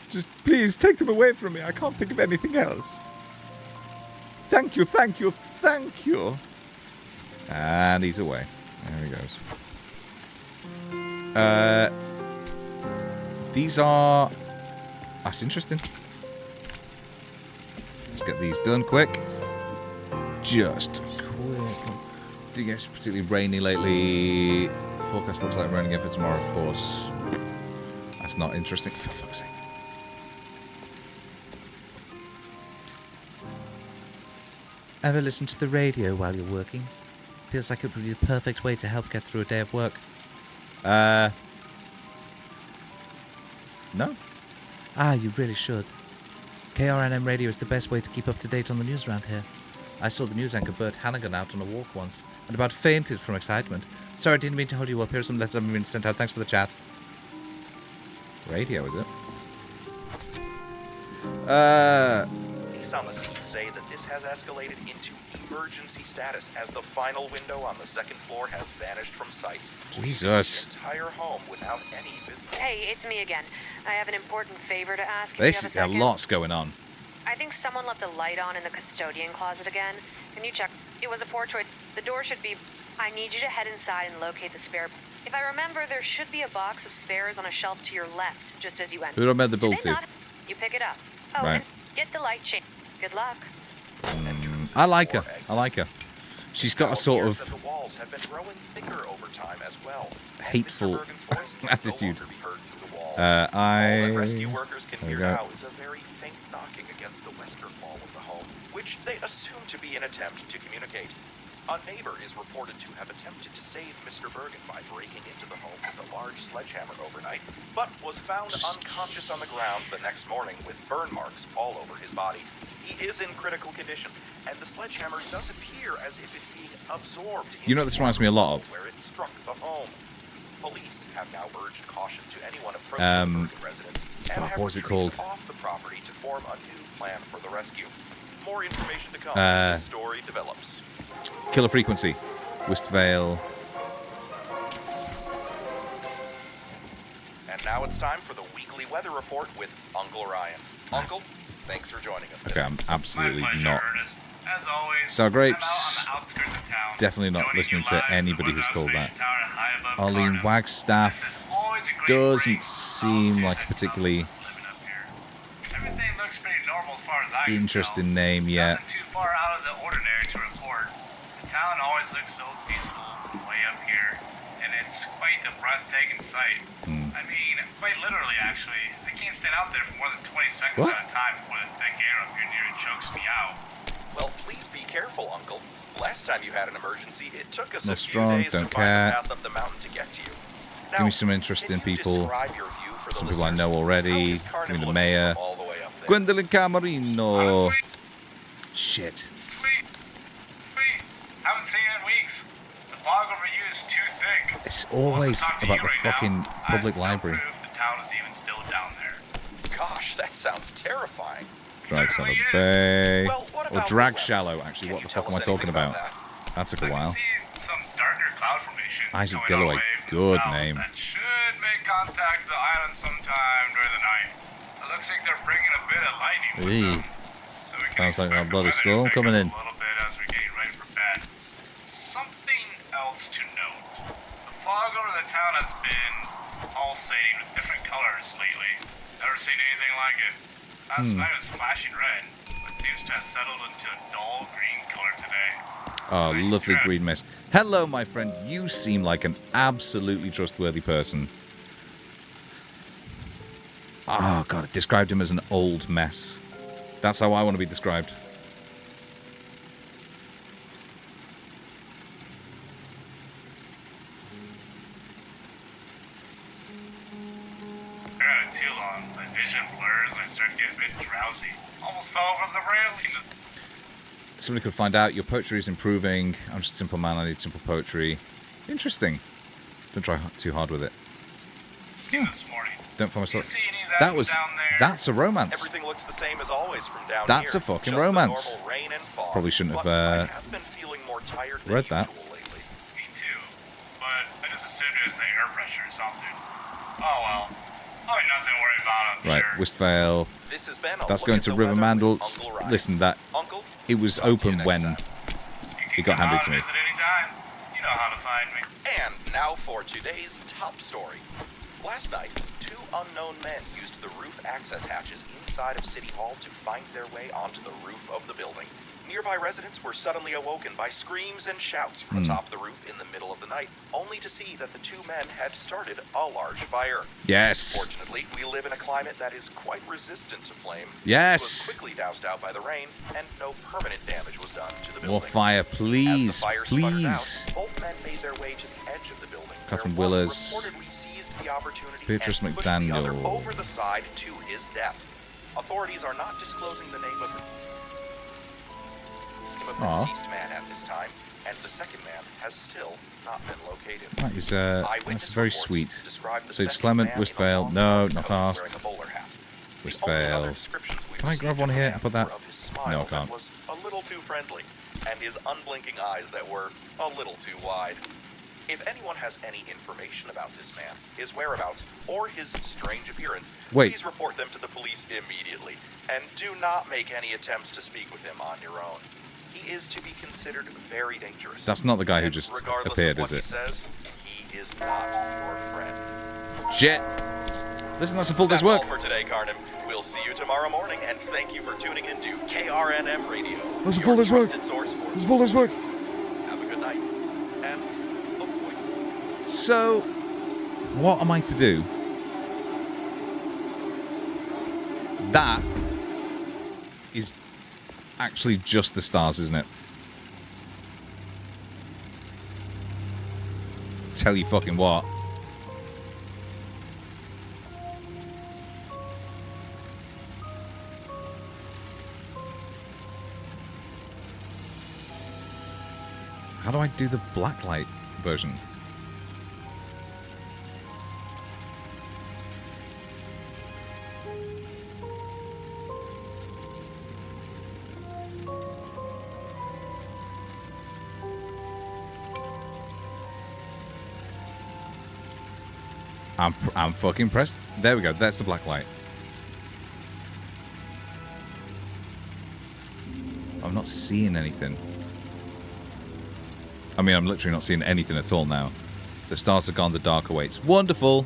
Just please take them away from me. I can't think of anything else. Thank you, thank you, thank you. And he's away. There he goes. These are... That's interesting. Let's get these done quick. Just quick. It gets particularly rainy lately. Forecast looks like rain again for tomorrow, of course. That's not interesting. For fuck's sake. Ever listen to the radio while you're working? Feels like it would be the perfect way to help get through a day of work. No. You really should. KRNM radio is the best way to keep up to date on the news around here. I saw the news anchor Bert Hannigan out on a walk once, and about fainted from excitement. Sorry, I didn't mean to hold you up. Here's some letters I've been sent out. Thanks for the chat. Radio, is it? Police on the scene say that this has escalated into emergency status as the final window on the second floor has vanished from sight. Jesus. The entire home without any visible... Hey, it's me again. I have an important favor to ask if This you have a is a second. lot's going on. I think someone left the light on in the custodian closet again. Can you check? It was a poor choice. The door should be... I need you to head inside and locate the spare... If I remember, there should be a box of spares on a shelf to your left, just as you enter. Who do I meant the Did bill they to? not? You pick it up. Oh, Right. Get the light changed. Good luck. I like her. I like her. She's got a sort of The walls have been growing thicker over time as well. hateful Mr. Bergen's voice can no attitude. longer be heard through the walls. I- All that rescue workers can there we hear go. now is a very faint knocking against the western wall of the home, which they assume to be an attempt to communicate. A neighbor is reported to have attempted to save Mr. Bergen by breaking into the home with a large sledgehammer overnight, but was found unconscious on the ground the next morning with burn marks all over his body. He is in critical condition, and the sledgehammer does appear as if it's being absorbed. You know what this reminds me a lot of? Where it struck the home. Police have now urged caution to anyone approaching the Bergen residence and have what was it retreated called? off the property to form a new plan for the rescue. More information to come as this story develops. Killer Frequency. Westvale. And now it's time for the weekly weather report with Uncle Ryan. Uncle, thanks for joining us today. Okay, I'm absolutely My pleasure, not. Ernest. As always, Sour Grapes. I'm out on the outskirts of town, Definitely not joining listening you to live from anybody one who's called that. observation tower high above Arlene Cardiff. Wagstaff This is always a great doesn't break. seem like a Altitude particularly living up here. Everything looks pretty normal as far as I can interesting tell. name yet. Nothing too far out of the ordinary to report. The town always looks so peaceful way up here, and it's quite a breathtaking sight. I mean, quite literally, actually. I can't stand out there for more than 20 seconds What? at a time before the thick air up here nearly chokes me out. Well, please be careful, Uncle. Last time you had an emergency, it took us No a few strong, days to don't find care. the path up the mountain to get to you. Now, Give me some interesting can you people. describe your view for the Some people I listeners? know already. How is Cardiff Give me the looking mayor. from all the way up there? Gwendolyn Camerino. Honestly, Shit. Sweet. Haven't seen it in weeks. The fog over you is too thick. It's Wants always to talk to about you the right fucking now. public I have library. No proof the town is even still down there. Gosh, that sounds terrifying. Drag Shallow certainly is. Bay. Well, what Or about Drag the weather? Shallow, actually. Can What you the fuck tell am I us talking anything about? that? That took a I while. can see some darker cloud formation Isaac going Galloway, our way from good the south name. That should make contact with the island sometime during the night. It looks like they're bringing a bit of lightning with Eee. them. So we can Sounds like expect a the bloody weather to storm pick coming up in. A little bit as we get ready for bed. Something else to note. The fog over the town has been pulsating with different colors lately. Never seen anything like it. Last night it was flashing red, but seems to have settled into a dull green color today. Oh, Nice lovely trip. green mist. Hello, my friend. You seem like an absolutely trustworthy person. Oh, God. I described him as an old mess. That's how I want to be described. I got it too long. My vision blurs and I start to get a bit drowsy. Almost fell over the railing. Somebody could find out your poetry is improving. I'm just a simple man. I need simple poetry. Interesting. Don't try too hard with it. This morning. Don't find Do you myself. see any of That was. down there? That's a romance. Everything looks the same as always from down That's here. a fucking Just the romance. normal rain and fog. Probably shouldn't have, But I have been feeling more tired than read that. usual lately. Me too. But I just assumed it was the air pressure or something. Oh well. Probably nothing to worry about, I'm Right, sure. Westvale. This has been a That's look going at to the River weather Mandel. with Uncle Ryan. Listen, that Uncle, it was talk to you open next when time. You it got can handed come to me. out and visit anytime. You know how to find me. And now for today's top story. Last night, two unknown men used the roof access hatches inside of City Hall to find their way onto the roof of the building. Nearby residents were suddenly awoken by screams and shouts from atop the roof in the middle of the night, only to see that the two men had started a large fire. Yes. Fortunately, we live in a climate that is quite resistant to flame. Yes. It was quickly doused out by the rain, and no permanent damage was done to the building. More fire, As the please. fire sputtered Please. out, both men made their way to the edge of the building. Catherine where one Willers. reportedly seized the opportunity Beatrice and pushed the other McDaniel. over the side to his death. Authorities are not disclosing the name of the Aw. deceased man at this time, and the second man has still not been located. That is, Eyewitness that's very reports sweet. describe the Sage second Clement, man in a Westvale. long No, coat not wearing asked. a bowler hat. The Westvale. only other descriptions we've Can I grab received one of the here man and put that? were of his smile No, I that can't. was a little too friendly, and his unblinking eyes that were a little too wide. If anyone has any information about this man, his whereabouts, or his strange appearance, Wait. please report them to the police immediately, and do not make any attempts to speak with him on your own. He is to be considered very dangerous. That's not the guy who And just regardless appeared, of is what it? He says, he is not your friend. Shit. Listen, that's a full day's That's all work. for today, Carnum. We'll see you tomorrow morning, and thank you for tuning in to KRNM Radio. There's a your full day's work. trusted source for There's a full day's work. Have a good night. And upwards. So, what am I to do? That is actually just the stars, isn't it? Tell you fucking what. How do I do the blacklight version? I'm fucking pressed. There we go. That's the black light. I'm not seeing anything. I mean, I'm literally not seeing anything at all now. The stars are gone. The dark awaits. Wonderful.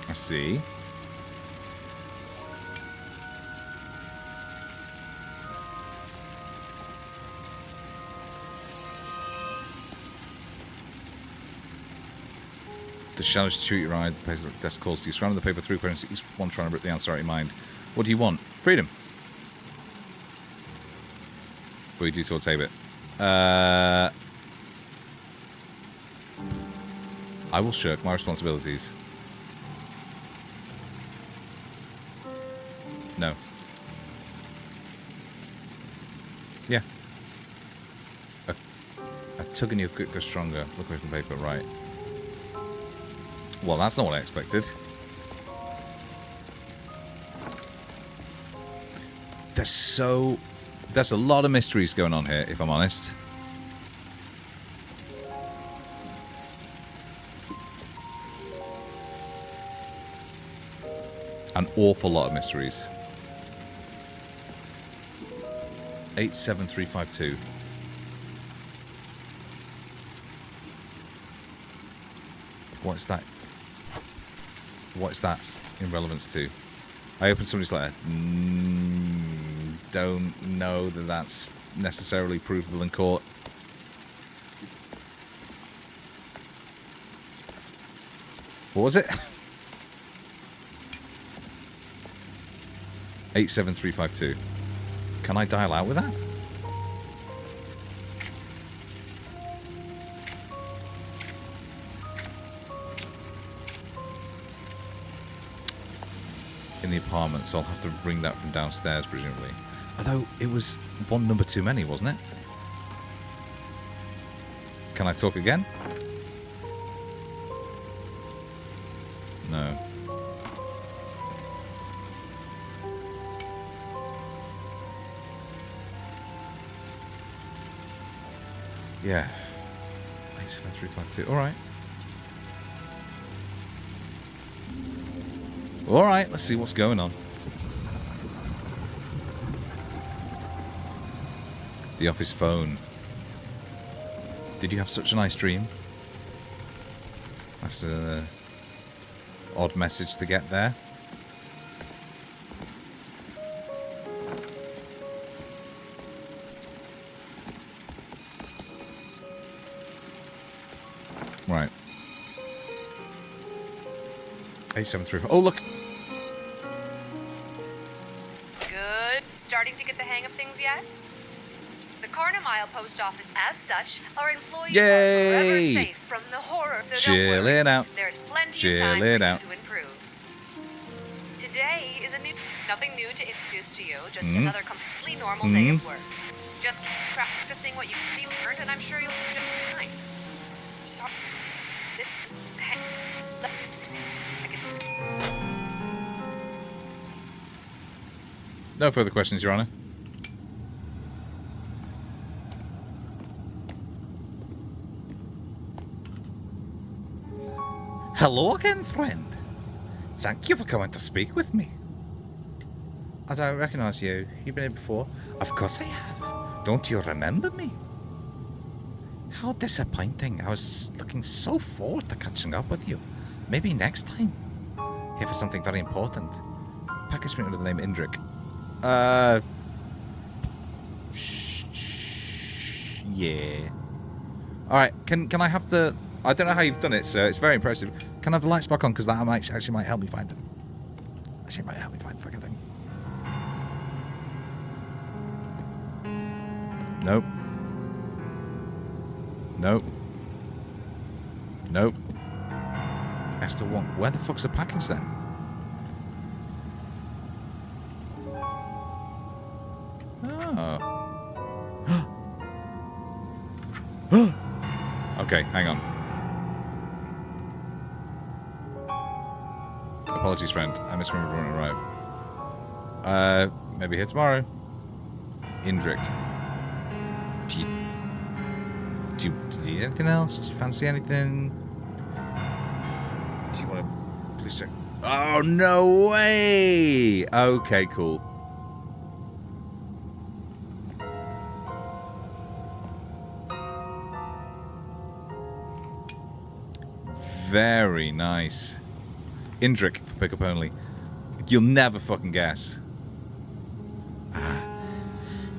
I see. The shadows shoot your eye. The desk calls to you. Scramble the paper through parents. Each one trying to rip the answer out of your mind. What do you want? Freedom. What do you do towards Habit? I will shirk my responsibilities. No. Yeah. A tug in your gut goes stronger. Look away from paper. Right. Well, that's not what I expected. There's a lot of mysteries going on here, if I'm honest. An awful lot of mysteries. 87352. What's that? What's that in relevance to? I opened somebody's letter. Don't know that that's necessarily provable in court. What was it? 87352. Can I dial out with that? In the apartment, so I'll have to ring that from downstairs, presumably. Although, it was one number too many, wasn't it? Can I talk again? No. Yeah. 87352. Alright. Alright, let's see what's going on. The office phone. Did you have such a nice dream? That's an odd message to get there. Right. 873. Oh, look. Good. Starting to get the hang of things yet? The Corner Mile Post Office, as such, our employees are forever Yay! safe from the horror. So don't Chilling worry. out. There's plenty of time for Chilling you out. to improve. Today is nothing new to introduce to you. Just another completely normal day of work. Just practicing what you've learned, and I'm sure you'll be just fine. Sorry. No further questions, Your Honor. Hello again, friend. Thank you for coming to speak with me. I don't recognise you. You've been here before. Of course I have. Don't you remember me? How disappointing. I was looking so forward to catching up with you. Maybe next time. Here for something very important. Package me under the name Indrik. Yeah. Alright, can I have the... I don't know how you've done it, sir. It's very impressive. Can I have the lights back on? Because that actually might help me find them. Actually might help me find the fucking thing. Nope. Nope. Nope. Esther 1. Where the fuck's the package then? Oh. Okay, hang on. Apologies, friend. I misremembered when it arrived. Maybe here tomorrow. Indrik. Do you need anything else? Do you fancy anything? Do you want to please check? Oh, no way! Okay, cool. Very nice. Indrik for pickup only. You'll never fucking guess.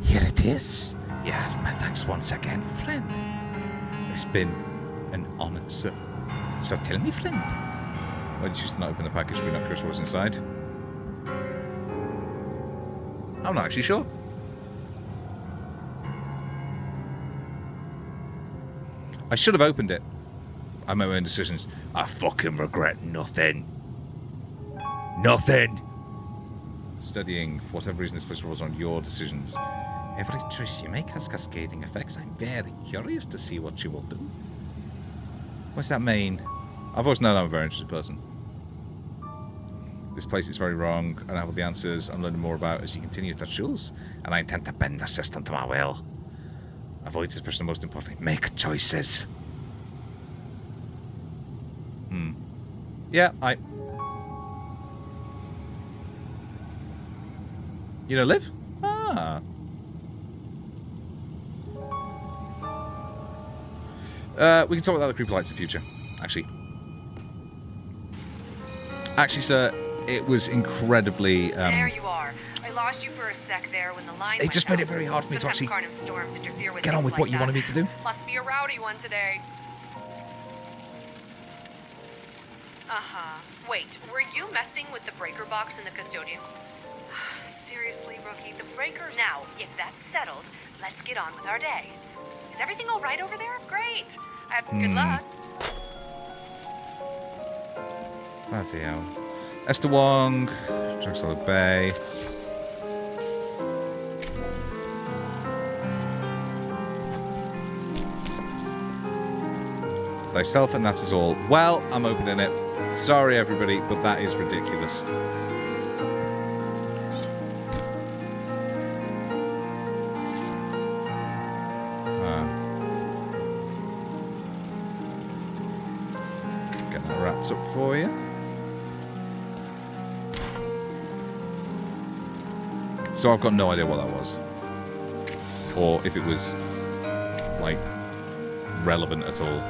Here it is. You have my thanks once again, friend. It's been an honor, sir. So tell me, friend. Why did you just not open the package? We're not curious what's inside. I'm not actually sure. I should have opened it. I made my own decisions. I fucking regret nothing. Nothing. Studying, for whatever reason, this place rolls on your decisions. Every choice you make has cascading effects. I'm very curious to see what you will do. What's that mean? I've always known I'm a very interested person. This place is very wrong. I don't have all the answers. I'm learning more about as you continue to choose, and I intend to bend the system to my will. Avoid suspicion, most importantly, make choices. Yeah, You know, Liv? Ah. We can talk about the creepy lights in the future, actually. Actually, sir, it was incredibly... there you are. I lost you for a sec there when the line It went just made out. it very hard for me to Sometimes actually Carnum storms interfere with get on things with like what you that. wanted me to do. Must be a rowdy one today. Wait, were you messing with the breaker box in the custodian? Seriously, rookie, the breakers... Now, if that's settled, let's get on with our day. Is everything all right over there? Great. Good luck. Bloody hell. Esther Wong, Drexel Bay. Thyself, and that is all. Well, I'm opening it. Sorry, everybody, but that is ridiculous. Getting that wrapped up for you. So I've got no idea what that was. Or if it was, like, relevant at all.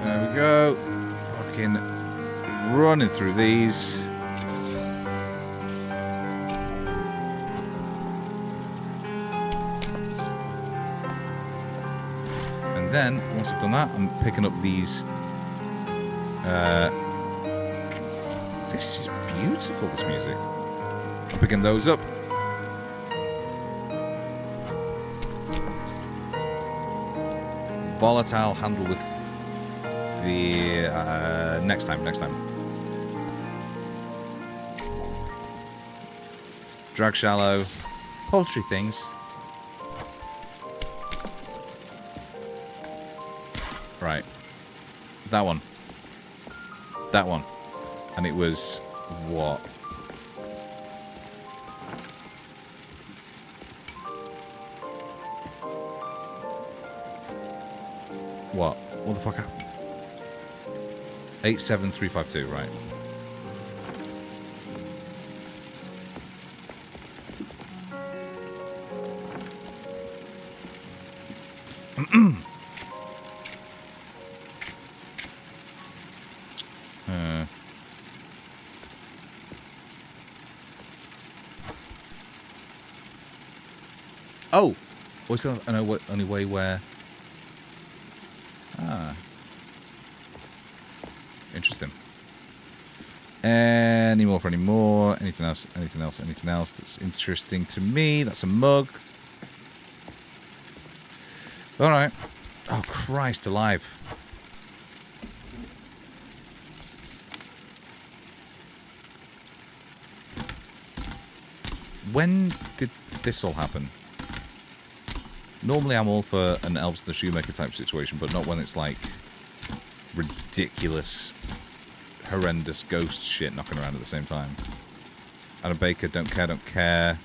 There we go. Fucking running through these. And then, once I've done that, I'm picking up these. This is beautiful, this music. I'm picking those up. Volatile, handle with the next time. Drag shallow, poultry things. Right, that one, and it was what? What the fuck happened? 87352, right. Oh! Was there only way where... Ah. Interesting. Any more for any more? Anything else? Anything else? Anything else that's interesting to me? That's a mug. Alright. Oh, Christ alive. When did this all happen? Normally I'm all for an Elves the Shoemaker type situation, but not when it's like ridiculous, horrendous ghost shit knocking around at the same time. Adam Baker, don't care.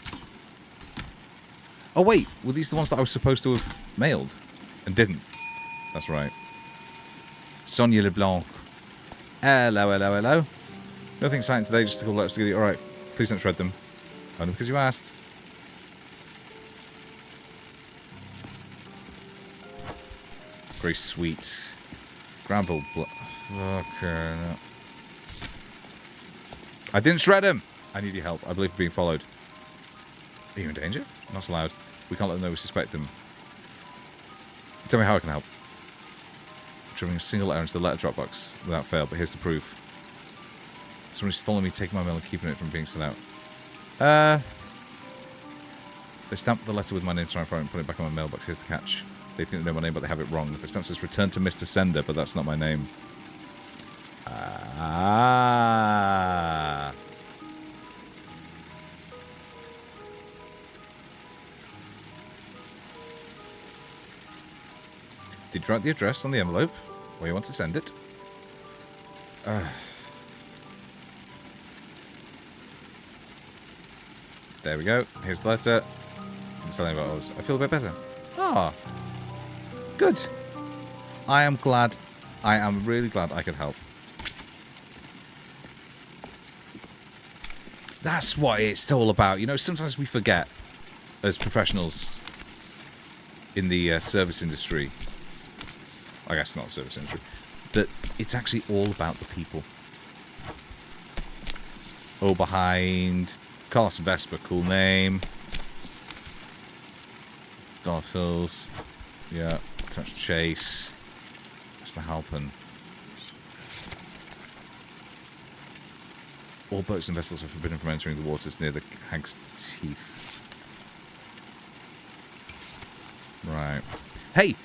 Oh wait, were these the ones that I was supposed to have mailed and didn't? That's right. Sonia LeBlanc. Hello. Nothing exciting today, just a couple letters to you. Alright, please don't shred them. Only because you asked. Very sweet. Gramble. Okay. No. I didn't shred him! I need your help. I believe we're being followed. Are you in danger? Not allowed. We can't let them know we suspect them. Tell me how I can help. Driving a single letter into the letter drop box without fail, but here's the proof. Somebody's following me, taking my mail and keeping it from being sent out. They stamped the letter with my name, trying to put it back on my mailbox. Here's the catch. They think they know my name, but they have it wrong. The stamp says return to Mr. Sender, but that's not my name. Ah. Did you write the address on the envelope? Where you want to send it? There we go. Here's the letter. Didn't tell anybody else. I feel a bit better. Ah. Good. I am glad. I am really glad I could help. That's what it's all about. You know, sometimes we forget, as professionals in the service industry, I guess not service industry, that it's actually all about the people. Oh, behind. Carlos Vespa, cool name. Dark Hills. Yeah. Touch Chase. That's the Halpen. All boats and vessels are forbidden from entering the waters near the Hag's Teeth. Right. Hey!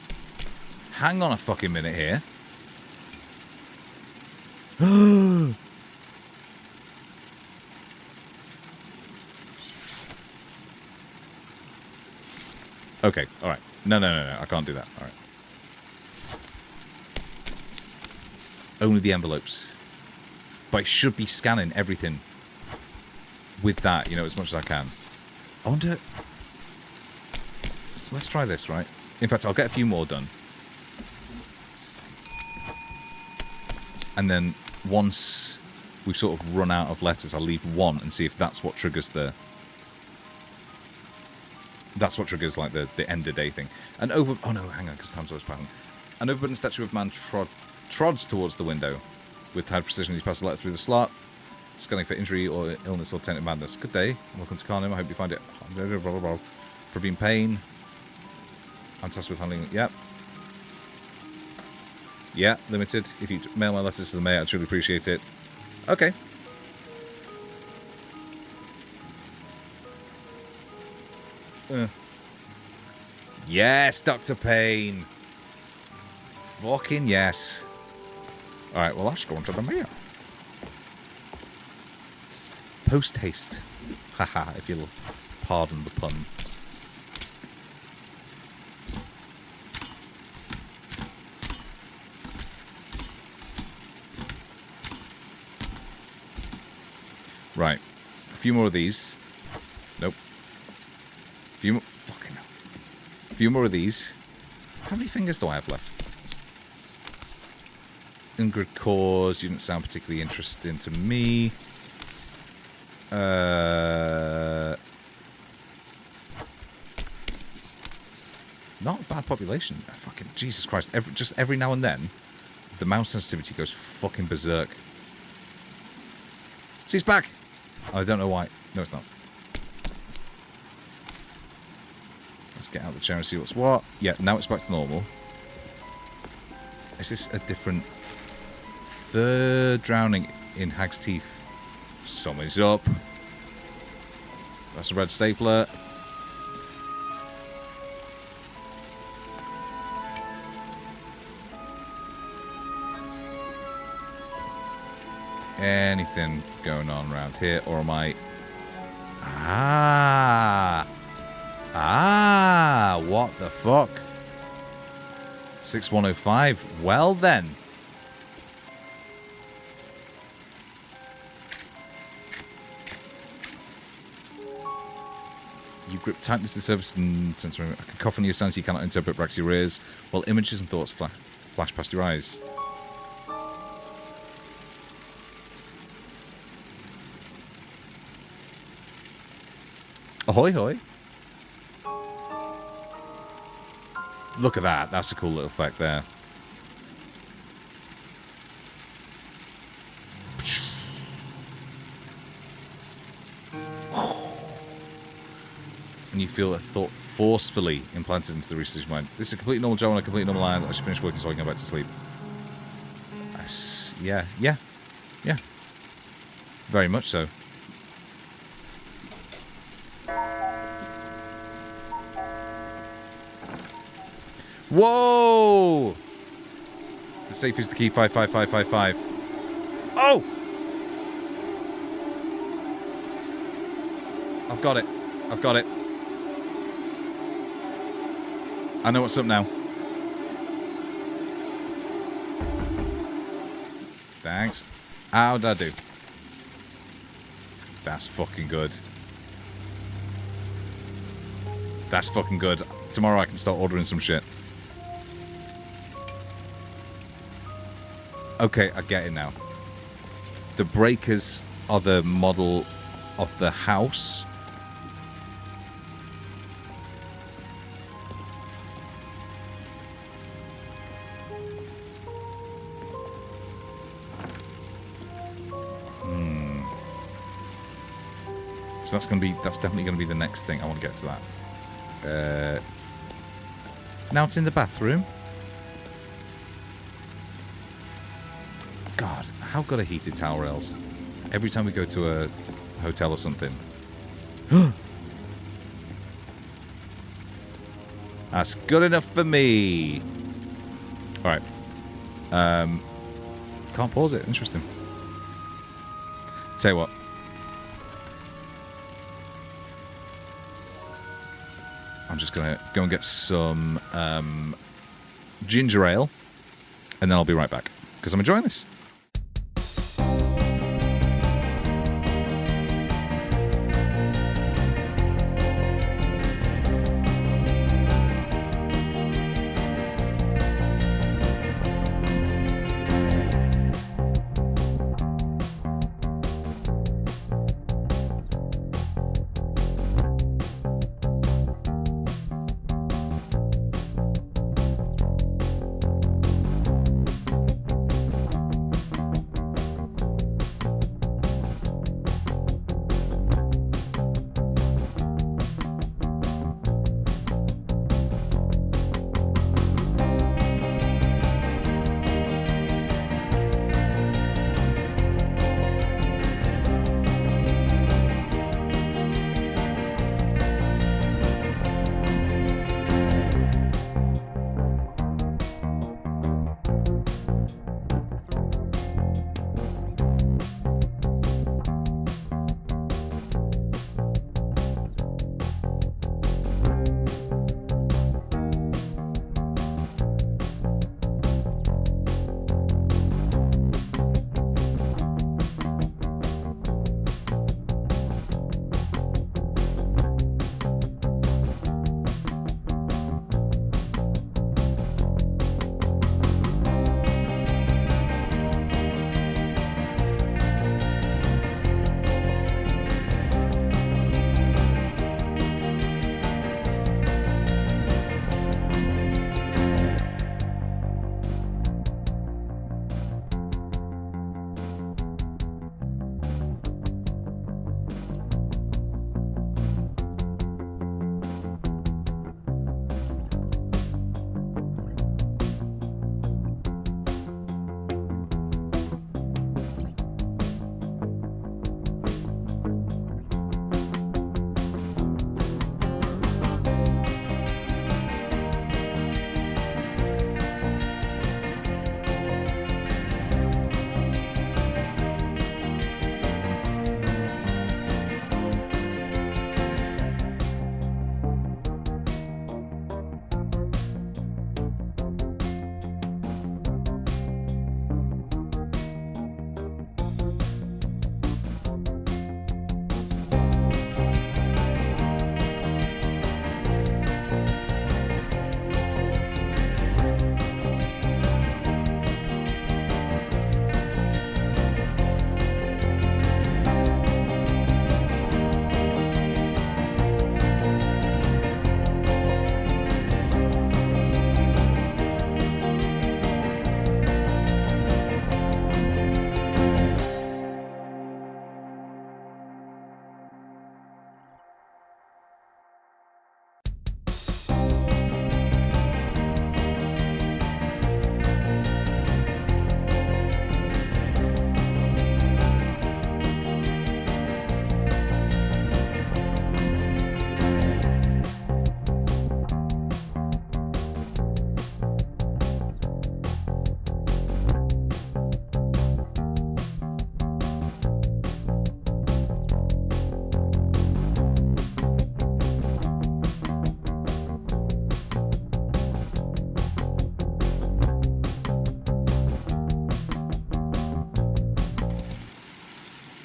Hang on a fucking minute here. Okay, alright. No, I can't do that. Alright. Only the envelopes. But I should be scanning everything with that, you know, as much as I can. I wonder... Let's try this, right? In fact, I'll get a few more done. And then once we've sort of run out of letters, I'll leave one and see if that's what triggers the... That's what triggers, like, the end of day thing. And over... Oh, no, hang on, because time's always passing. An overburdened statue of man trods towards the window. With tight precision, he passes the letter through the slot. Scanning for injury or illness or tainted madness. Good day. Welcome to Carnum. I hope you find it... Blah, blah, blah, blah. Prevene pain. I'm tasked with handling... Yep. Yeah, limited. If you mail my letters to the mayor, I'd truly appreciate it. Okay. Yes, Dr. Payne. Fucking yes. Alright, well, let's go into the mayor. Post haste. Haha, if you'll pardon the pun. Right. A few more of these. Nope. A few more... Fucking hell. A few more of these. How many fingers do I have left? Ingrid Cause. You didn't sound particularly interesting to me. Not bad population. Fucking Jesus Christ. Every now and then, the mouse sensitivity goes fucking berserk. See, it's back. I don't know why. No, it's not. Let's get out of the chair and see what's what. Yeah, now it's back to normal. Is this a different... Third drowning in Hag's Teeth. Somebody's up. That's a red stapler. Anything going on around here? Or am I... what the fuck? 6105. Well then. You grip tightly to the surface and sense a cacophony of sounds you cannot interpret back to your ears, while images and thoughts flash past your eyes. Ahoy hoy. Look at that. That's a cool little effect there. And you feel a thought forcefully implanted into the researcher's mind. This is a completely normal job on a completely normal land. I should finish working so I can go back to sleep. Yeah. Very much so. Whoa! The safe is the key. 55555. Oh! I've got it. I know what's up now. Thanks. How'd I do? That's fucking good. That's fucking good. Tomorrow I can start ordering some shit. Okay, I get it now. The breakers are the model of the house. So that's definitely gonna be the next thing. I want to get to that. Now it's in the bathroom. God, how good are heated towel rails? Every time we go to a hotel or something. That's good enough for me. All right. Can't pause it. Interesting. Tell you what. I'm just going to go and get some ginger ale, and then I'll be right back, because I'm enjoying this.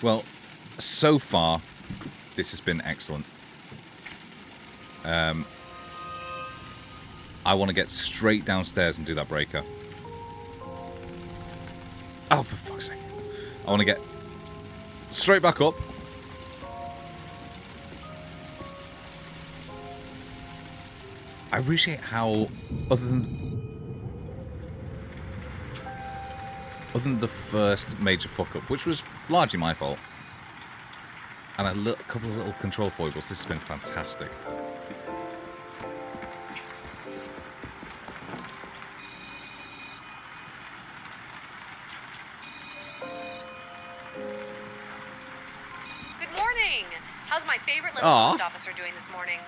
Well, so far, this has been excellent. I want to get straight downstairs and do that breaker. Oh, for fuck's sake. I want to get straight back up. I appreciate how, other than the first major fuck-up, which was largely my fault, and a couple of little control foibles, this has been fantastic. Good morning! How's my favorite little Aw. post officer doing this morning?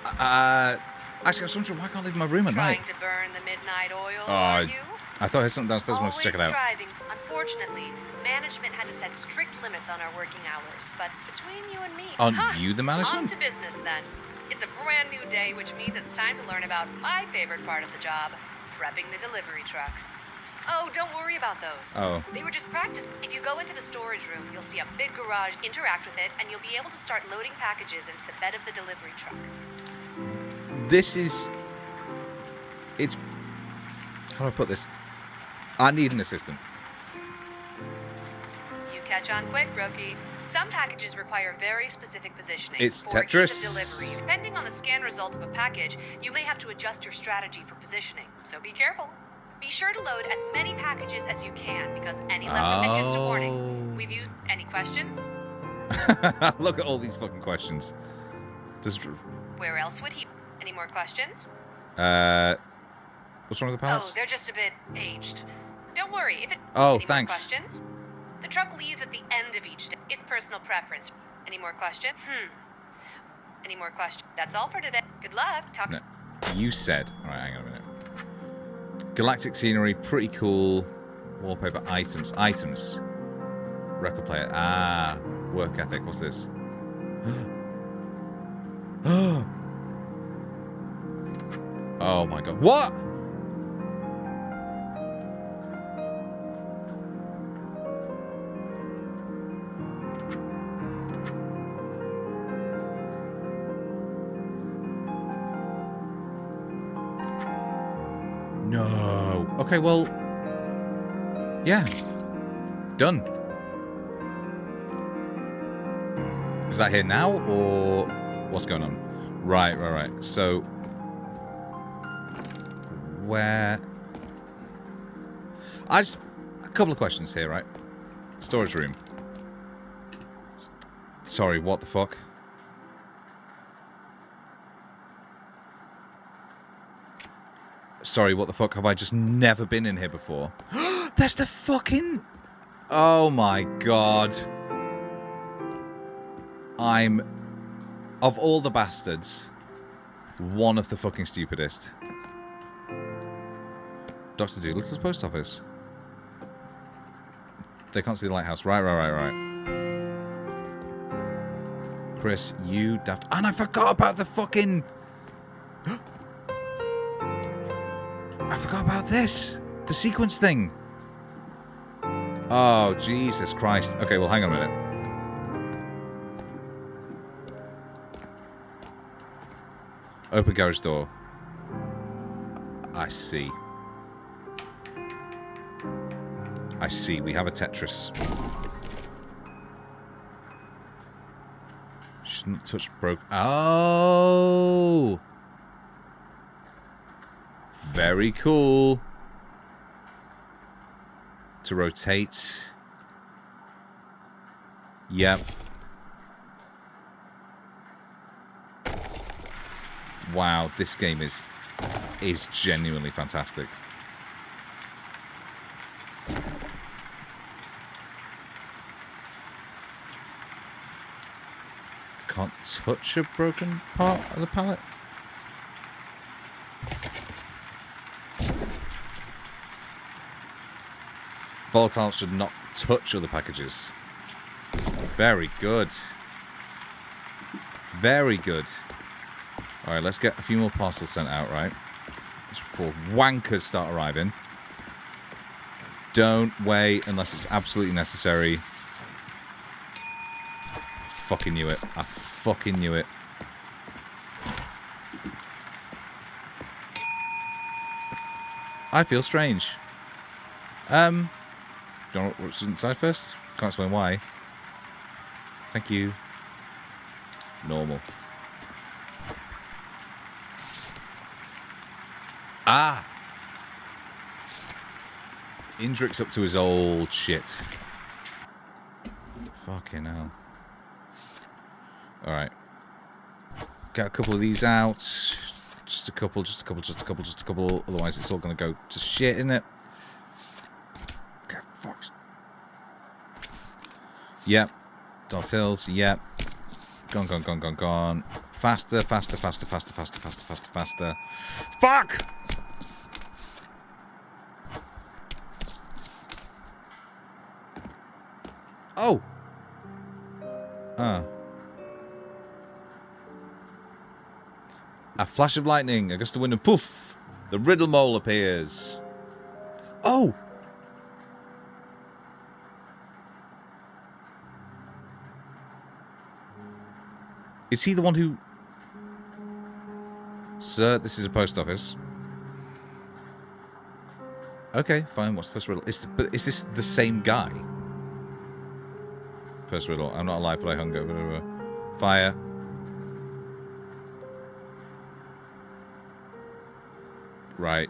Actually, I was wondering why I can't leave my room at night. Trying to burn the midnight oil, Oh, are you? I thought I had something downstairs. I wanted to check it out. Striving. Unfortunately, management had to set strict limits on our working hours, but between you and me... On you, the On management? to business, then. It's a brand new day, which means it's time to learn about my favorite part of the job, prepping the delivery truck. Oh, don't worry about those. Oh. They were just practice. If you go into the storage room, you'll see a big garage. Interact with it, and you'll be able to start loading packages into the bed of the delivery truck. This is... It's... How do I put this? I need an assistant. You catch on quick, rookie. Some packages require very specific positioning. It's for ease Tetris. of delivery. Depending on the scan result of a package, you may have to adjust your strategy for positioning. So be careful. Be sure to load as many packages as you can, because any left are just a warning. We've used... Any questions? Look at all these fucking questions. Does... Where else would he... Any more questions? What's wrong with the pallets? Oh, they're just a bit aged. Don't worry, if it... Oh, Any more thanks. questions? The truck leaves at the end of each day. It's personal preference. Any more questions? Any more questions? That's all for today. Good luck. Talk No. You said... Alright, hang on a minute. Galactic scenery, pretty cool. Wallpaper, items. Items. Record player. Ah. Work ethic. What's this? Oh my god. What? No. Okay, well... Yeah. Done. Is that here now, or what's going on? Right. So... Where... A couple of questions here, right? Storage room. Sorry, what the fuck? Sorry, what the fuck? Have I just never been in here before? That's the fucking... Oh my god. I'm... Of all the bastards, one of the fucking stupidest. Dr. Doolittle's post office. They can't see the lighthouse. Right. Chris, you daft... And I forgot about the fucking... I forgot about this. The sequence thing. Oh, Jesus Christ. Okay, well, hang on a minute. Open garage door. I see. We have a Tetris. Shouldn't touch broke. Oh! Very cool. To rotate. Yep. Wow, this game is genuinely fantastic. Can't touch a broken part of the pallet. Volatiles should not touch other packages. Very good. Very good. Alright, let's get a few more parcels sent out, right? Just before wankers start arriving. Don't wait unless it's absolutely necessary. I fucking knew it. I fucking knew it. I feel strange. Do you want what's inside first? Can't explain why. Thank you. Normal. Ah! Indrik's up to his old shit. Fucking hell. Alright. Get a couple of these out. Just a couple, just a couple, just a couple, just a couple. Otherwise it's all going to go to shit, isn't it? Okay, fuck. Yep. Darth Hills, yep. Gone, gone, gone, gone, gone. Faster, faster, faster, faster, faster, faster, faster, faster. Fuck! Oh! A flash of lightning, a gust of wind, and poof! The riddle mole appears. Oh! Is he the one who... Sir, this is a post office. Okay, fine. What's the first riddle? But is this the same guy? First riddle. I'm not alive, but I hunger. Fire. Right.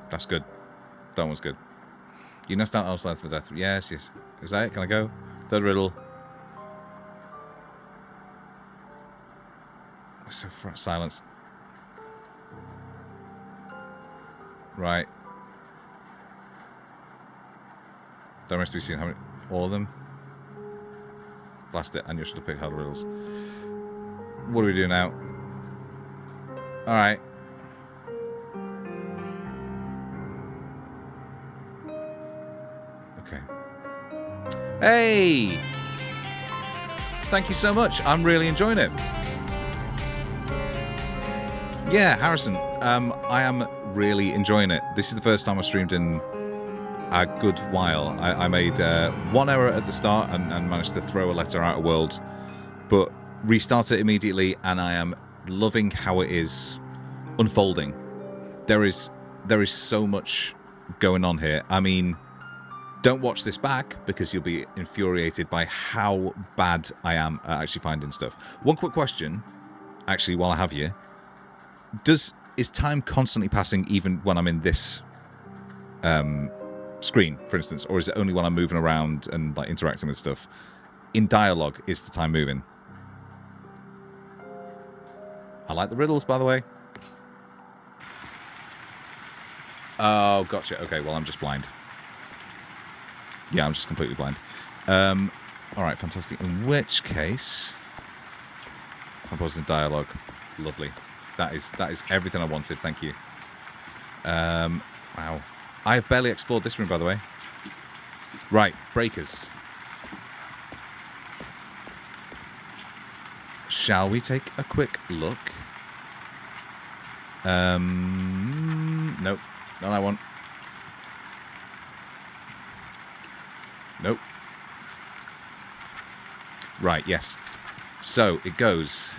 That's good. That one's good. You know, stand outside for death. Yes, yes. Is that it? Can I go? Third riddle. So silence. Right. Don't rest to be seen. How many? All of them? Blast it. And you should have picked hard riddles. What do we do now? Alright. Okay. Hey! Thank you so much. I'm really enjoying it. Yeah, Harrison. I am really enjoying it. This is the first time I've streamed in a good while. I made one error at the start and managed to throw a letter out of world, but restart it immediately, and I am loving how it is unfolding. There is so much going on here. I mean, don't watch this back because you'll be infuriated by how bad I am at actually finding stuff. One quick question, actually, while I have you. Is time constantly passing even when I'm in this screen, for instance, or is it only when I'm moving around and like interacting with stuff? In dialogue, is the time moving? I like the riddles, by the way. Oh, gotcha. Okay, well, I'm just blind. Yeah, I'm just completely blind. All right, fantastic. In which case, time pausing dialogue. Lovely. That is everything I wanted. Thank you. Wow. I have barely explored this room, by the way. Right, breakers. Shall we take a quick look? Nope. Not that one. Nope. Right, yes. So, it goes...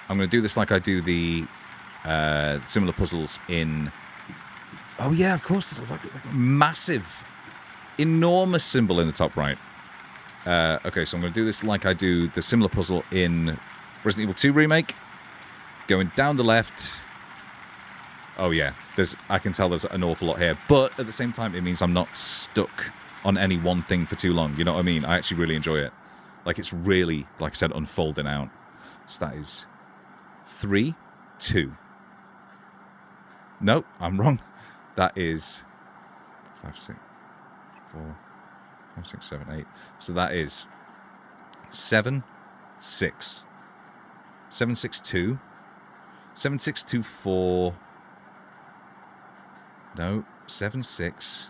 I'm going to do this like I do the similar puzzles in... Oh, yeah, of course. There's like a massive, enormous symbol in the top right. Okay, so I'm going to do this like I do the similar puzzle in Resident Evil 2 Remake. Going down the left. Oh, yeah. I can tell there's an awful lot here. But at the same time, it means I'm not stuck on any one thing for too long. You know what I mean? I actually really enjoy it. Like, it's really, like I said, unfolding out. So that is... 3, 2. Nope, I'm wrong. That is 5, 6, 4, 5, 6, 7, 8. So that is 7, 6. 7, 6, 2. 7, 6, 2, 4. No, 7, 6,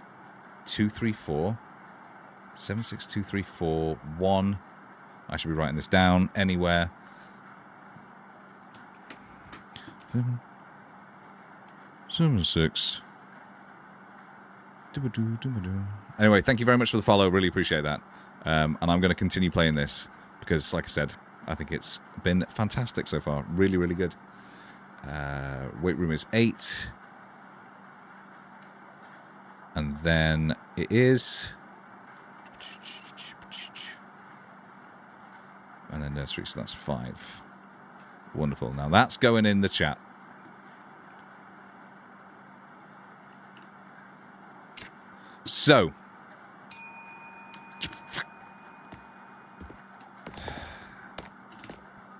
2, 3, 4. 7, 6, 2, 3, 4, 1. I should be writing this down anywhere. 7, 6. Anyway, thank you very much for the follow. Really appreciate that. And I'm going to continue playing this because, like I said, I think it's been fantastic so far. Really, really good. Weight room is 8. And then it is... And then nursery, so that's 5. Wonderful. Now that's going in the chat. So,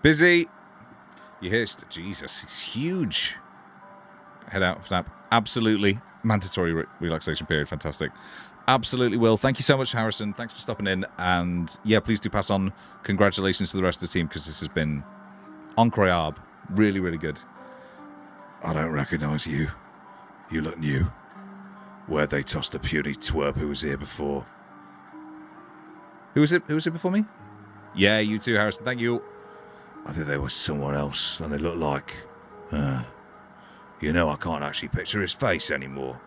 busy. You haste. Jesus, it's huge. Head out for nap. Absolutely mandatory relaxation period. Fantastic. Absolutely will. Thank you so much, Harrison. Thanks for stopping in. And yeah, please do pass on congratulations to the rest of the team because this has been incroyable. Really, really good. I don't recognise you. You look new. Where they tossed the puny twerp who was here before. Who was it? Who was here before me? Yeah, you too, Harrison. Thank you. I think there was someone else, and they looked like... you know, I can't actually picture his face anymore.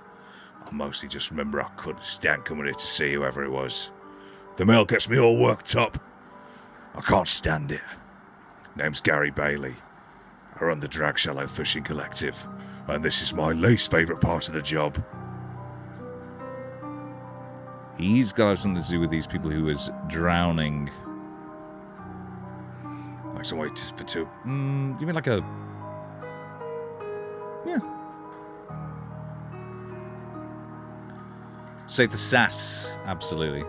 I mostly just remember I couldn't stand coming here to see whoever it was. The mail gets me all worked up. I can't stand it. Name's Gary Bailey. I run the Drag Shallow Fishing Collective, and this is my least favourite part of the job. He's got to have something to do with these people who was drowning. Like some way for two. You mean like a... Yeah. Save the sass. Absolutely.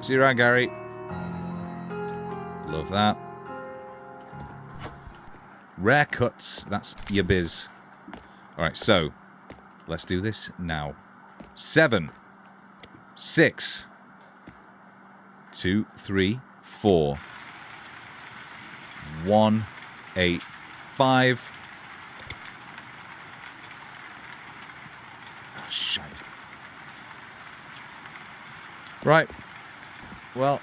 See you around, Gary. Love that. Rare cuts. That's your biz. Alright, so... Let's do this now. 7, 6, 2, 3, 4, 1, 8, 5. Oh, shite. Right. Well,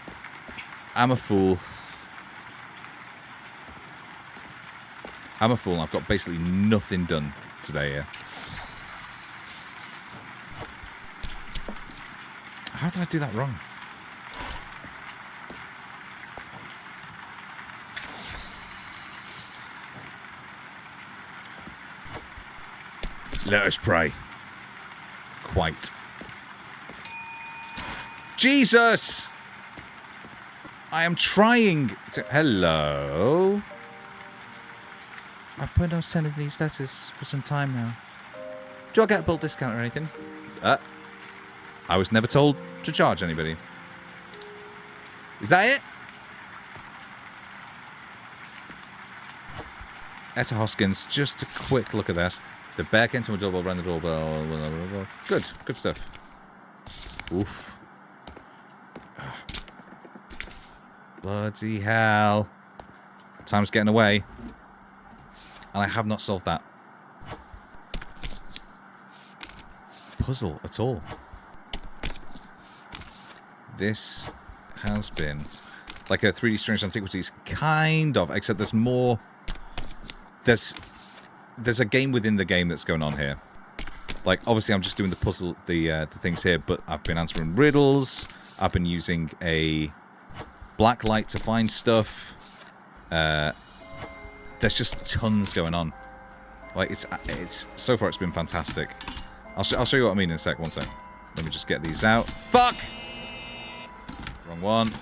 I'm a fool. I'm a fool. I've got basically nothing done today here. How did I do that wrong? Let us pray. Quite. Jesus! I am trying to... Hello? I've been sending these letters for some time now. Do I get a bulk discount or anything? I was never told to charge anybody. Is that it? Etta Hoskins, just a quick look at this. The bear came to my doorbell, rang the doorbell. Good, good stuff. Oof. Bloody hell. Time's getting away. And I have not solved that puzzle at all. This has been like a 3D Strange Antiquities, kind of, except there's more... There's a game within the game that's going on here. Like, obviously I'm just doing the puzzle, the things here, but I've been answering riddles, I've been using a black light to find stuff. There's just tons going on. Like, it's so far it's been fantastic. I'll show you what I mean in a sec, one sec. Let me just get these out. Fuck! Wrong one.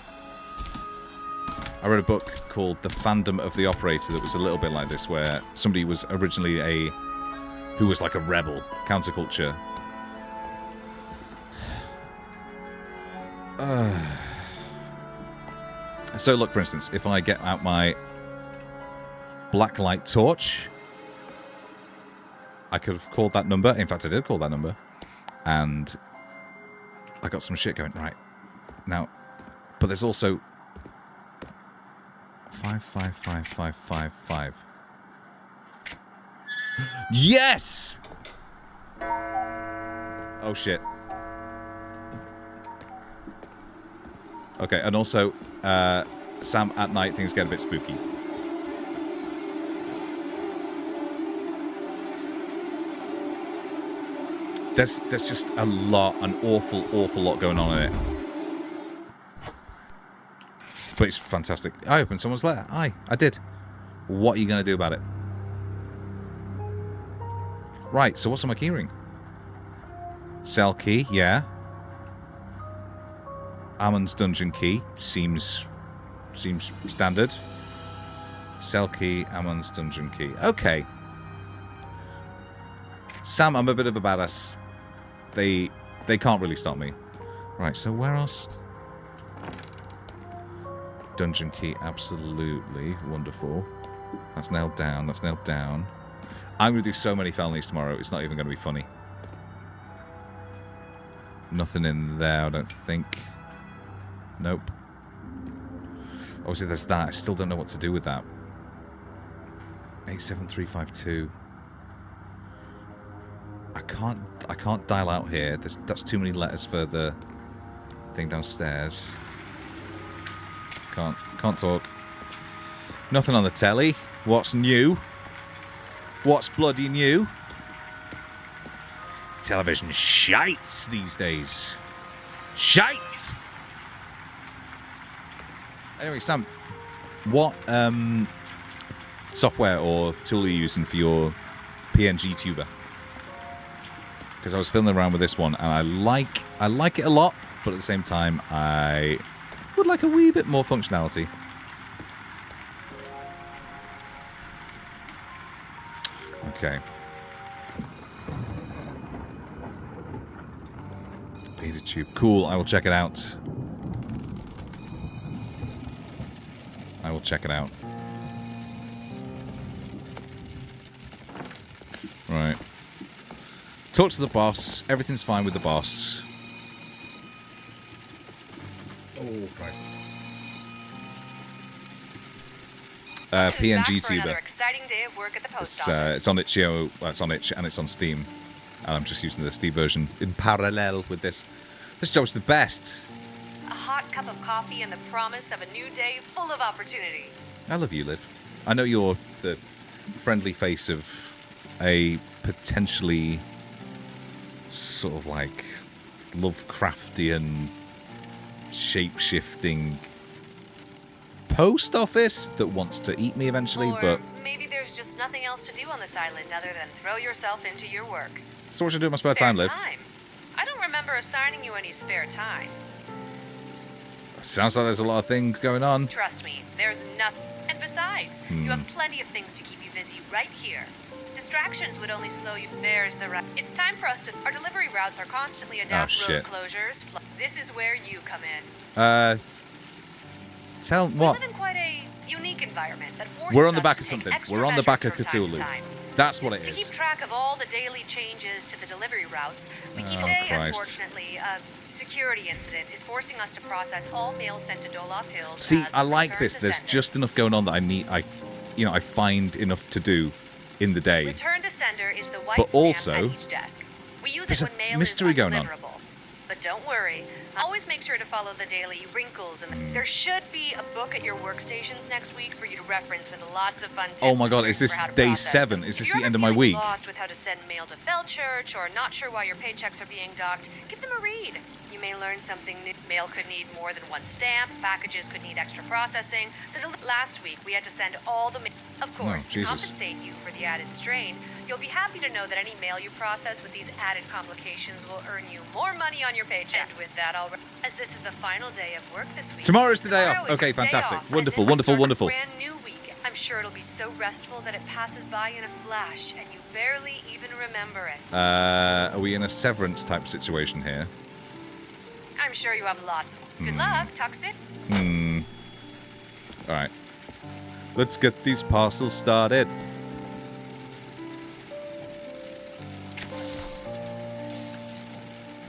I read a book called The Fandom of the Operator that was a little bit like this, where somebody was originally who was like a rebel, counterculture. So look, for instance, if I get out my blacklight torch, I could have called that number. In fact, I did call that number. And I got some shit going. Right. Now, but there's also 55555. Yes! Oh, shit. Okay, and also, Sam, at night, things get a bit spooky. There's just an awful lot going on in it. But it's fantastic. I opened someone's letter. Aye, I did. What are you going to do about it? Right, so what's on my keyring? Cell key, yeah. Ammon's dungeon key seems standard. Cell key, Ammon's dungeon key. Okay. Sam, I'm a bit of a badass. They can't really stop me. Right, so where else? Dungeon key, absolutely wonderful. That's nailed down. That's nailed down. I'm going to do so many felonies tomorrow, it's not even going to be funny. Nothing in there, I don't think. Nope. Obviously, there's that. I still don't know what to do with that. 87352. I can't dial out here. That's too many letters for the thing downstairs. Can't talk. Nothing on the telly. What's new? What's bloody new? Television shites these days. Shites! Anyway, Sam, what software or tool are you using for your PNG tuber? Because I was fiddling around with this one, and I like it a lot, but at the same time, I would like a wee bit more functionality. Okay. Beta tube. Cool, I will check it out. I will check it out. Right. Talk to the boss. Everything's fine with the boss. Oh, Christ. PNG tuber. Another exciting day of work at the post office. It's on itch.io. It's on itch and it's on Steam. And I'm just using the Steam version in parallel with this. This job's the best. A hot cup of coffee and the promise of a new day full of opportunity. I love you, Liv. I know you're the friendly face of a potentially sort of like Lovecraftian shape-shifting post office that wants to eat me eventually, Or but maybe there's just nothing else to do on this island other than throw yourself into your work. so what should I do in my spare time, Liv? I don't remember assigning you any spare time. Sounds like there's a lot of things going on. Trust me, there's nothing. And besides, you have plenty of things to keep you busy right here. Distractions would only slow you. There's the right. It's time for us to. Our delivery routes are constantly adapt. shit. Road closures. This is where you come in. Tell what? We live in quite a unique environment that forces We're on the us back to of take something. extra We're on the back of measures from time to Cthulhu. time. That's what it To keep is. track of all the daily changes to the delivery routes, we keep Oh, today, Christ. unfortunately, a security incident is forcing us to process all mail sent to Doloth Hills. See, as I like return this. to There's sender. just enough going on that I find enough to do in the day. Return to sender is the white But stamp also, at each desk. We use there's it a when mail mystery is going on. undeliverable. But don't worry. Always make sure to follow the daily wrinkles. And there should be a book at your workstations next week for you to reference with lots of fun tips. Oh my and God, tricks is this for how to day process 7? them. Is this If you're the ever end of my feeling week? Lost with how to send mail to Felchurch or not sure why your paychecks are being docked, give them a read. You may learn something new. Mail could need more than one stamp. Packages could need extra processing. Last week, we had to send all the mail. Of course, to Jesus. compensate you for the added strain, you'll be happy to know that any mail you process with these added complications will earn you more money on your paycheck. And with that, as this is the final day of work this week. Tomorrow's the day off. Tomorrow is Okay, your day fantastic. off, and Wonderful, then we wonderful, start a wonderful. Brand new week. I'm sure it'll be so restful that it passes by in a flash, and you barely even remember it. Are we in a severance type situation here? I'm sure you have lots of. Good luck, Tuxin. Alright. Let's get these parcels started.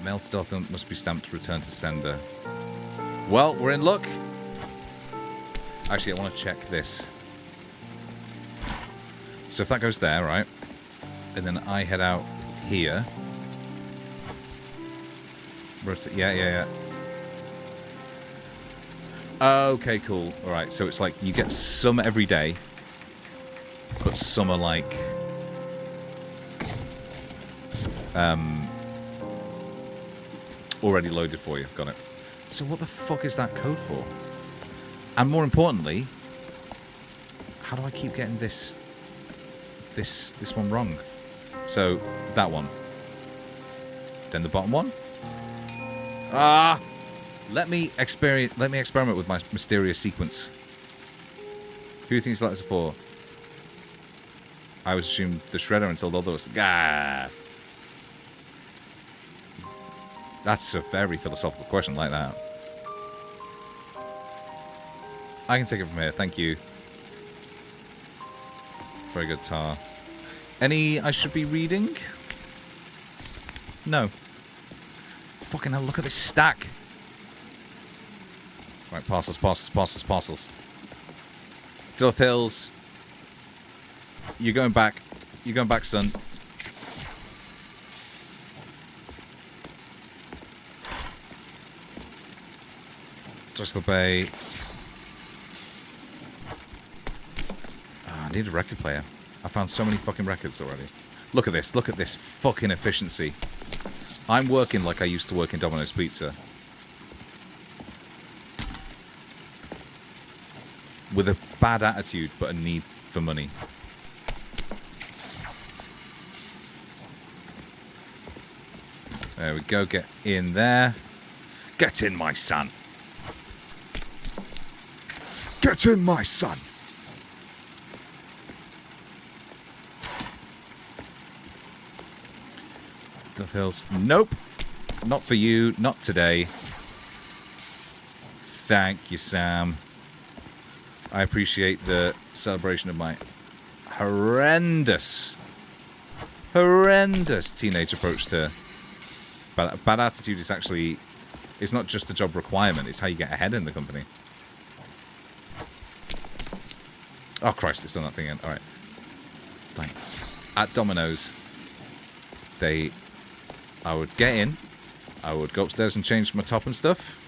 Mail stealth must be stamped return to sender. Well, we're in luck. Actually, I want to check this. So if that goes there, right? And then I head out here. Yeah. Okay, cool. Alright, so it's like you get some every day, but some are like Already loaded for you. Got it. So what the fuck is that code for? And more importantly, how do I keep getting this one wrong? So that one. Then the bottom one. Ah! Let me experiment with my mysterious sequence. Who thinks letters are for? I would assume the shredder until the other was. Gah! That's a very philosophical question like that. I can take it from here. Thank you. Very good, Tar. Any I should be reading? No. Fucking hell, look at this stack. Right, parcels. Duluth Hills. You're going back. You're going back, son. Bristol Bay. I need a record player. I found so many fucking records already. Look at this. Look at this fucking efficiency. I'm working like I used to work in Domino's Pizza. With a bad attitude, but a need for money. There we go. Get in there. Get in, my son. Get in, my son. The Hills. Nope. Not for you. Not today. Thank you, Sam. I appreciate the celebration of my horrendous teenage approach to bad attitude. Is actually, it's not just a job requirement, it's how you get ahead in the company. Oh Christ, it's done that thing again. Alright. Dang. At Domino's, I would get in, I would go upstairs and change my top and stuff,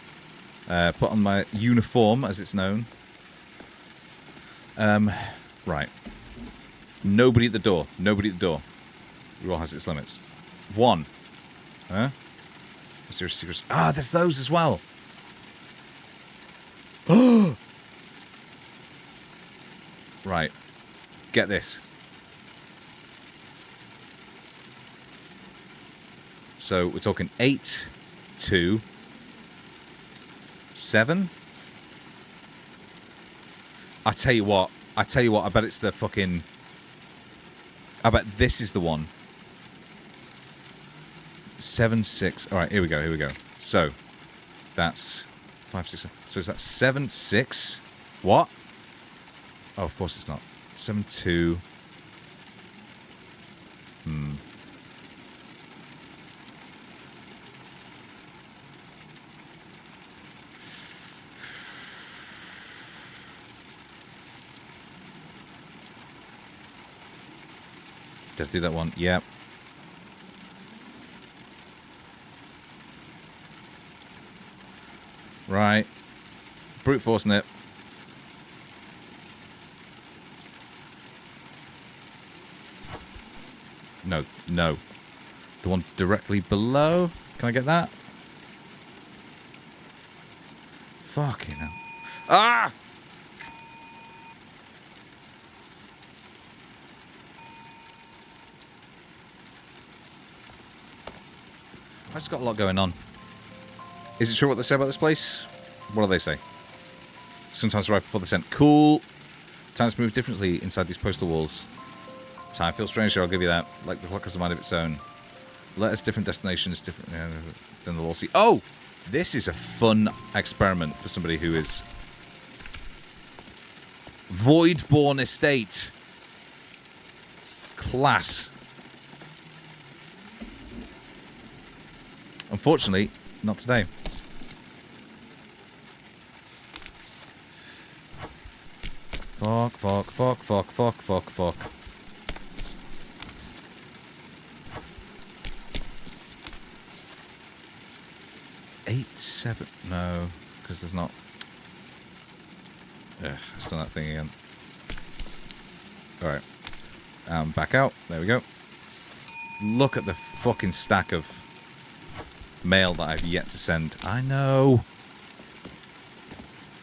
put on my uniform as it's known. Right. Nobody at the door. Nobody at the door. Rule has its limits. One. Huh? Is there a secret? Ah, there's those as well. Right. Get this. So we're talking 8, 2, 7. I tell you what, I bet it's the fucking... I bet this is the one. 7, 6. Alright, here we go. So, that's 5, 6, 7. So is that 7, 6? What? Oh, of course it's not. 7, 2. Did I do that one? Yep. Right. Brute forcing it. No. The one directly below. Can I get that? Fucking hell. Ah! I've just got a lot going on. Is it true what they say about this place? What do they say? Sometimes right before the scent. Cool. Times move differently inside these postal walls. Time feels strange, I'll give you that. Like the clock has a mind of its own. Letters, different destinations, different than the wall see. Oh! This is a fun experiment for somebody who is... Voidborn Estate. Class. Unfortunately, not today. Fuck. 8, 7. No, because there's not. Ugh, it's done that thing again. Alright. Back out. There we go. Look at the fucking stack of mail that I've yet to send. I know.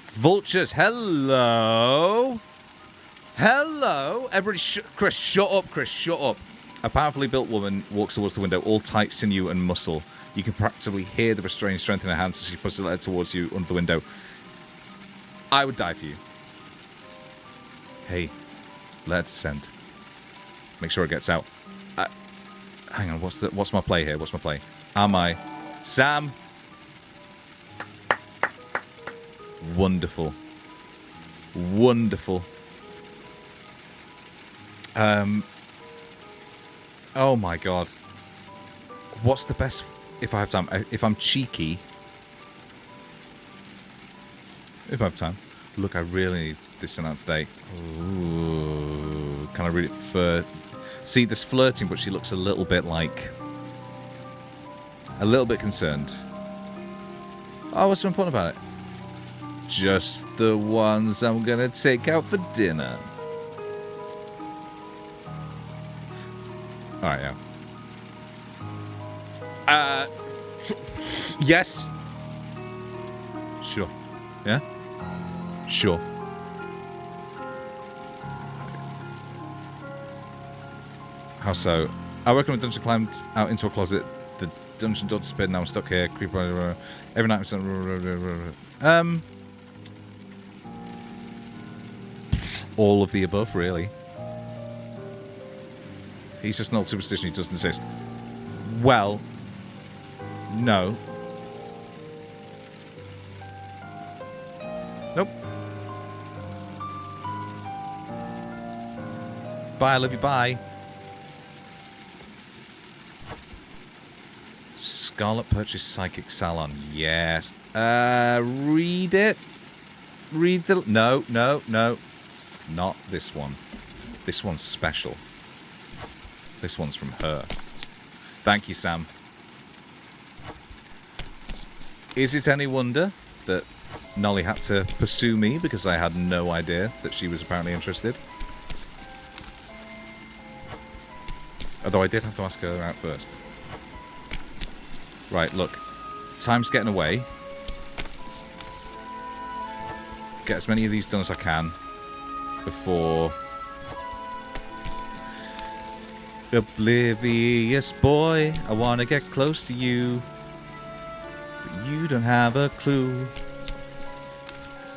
Vultures, hello. Hello. Everybody, Chris, shut up, Chris, shut up. A powerfully built woman walks towards the window, all tight sinew and muscle. You can practically hear the restraining strength in her hands as she pushes the letter towards you under the window. I would die for you. Hey, let's send. Make sure it gets out. Hang on, what's my play here? What's my play? Am I Sam? Wonderful. Wonderful. Oh my god. What's the best if I have time? If I'm cheeky. If I have time. Look, I really need this sent out today. Ooh. Can I read it for... See, there's flirting, but she looks a little bit like... A little bit concerned. Oh, what's so important about it? Just the ones I'm gonna take out for dinner. Alright, yeah. Yes. Sure. Yeah? Sure. How so? I work on a dungeon, climbed out into a closet. The dungeon door disappeared, now I'm stuck here. Creep every night I'm all of the above, really. He's just an old superstition, he doesn't exist. Well, no. Nope. Bye, I love you, bye. Scarlet Purchase Psychic Salon, yes. Read it. Read the... No. Not this one. This one's special. This one's from her. Thank you, Sam. Is it any wonder that Nolly had to pursue me because I had no idea that she was apparently interested? Although I did have to ask her out first. Right, look. Time's getting away. Get as many of these done as I can before... Oblivious boy, I want to get close to you, but you don't have a clue.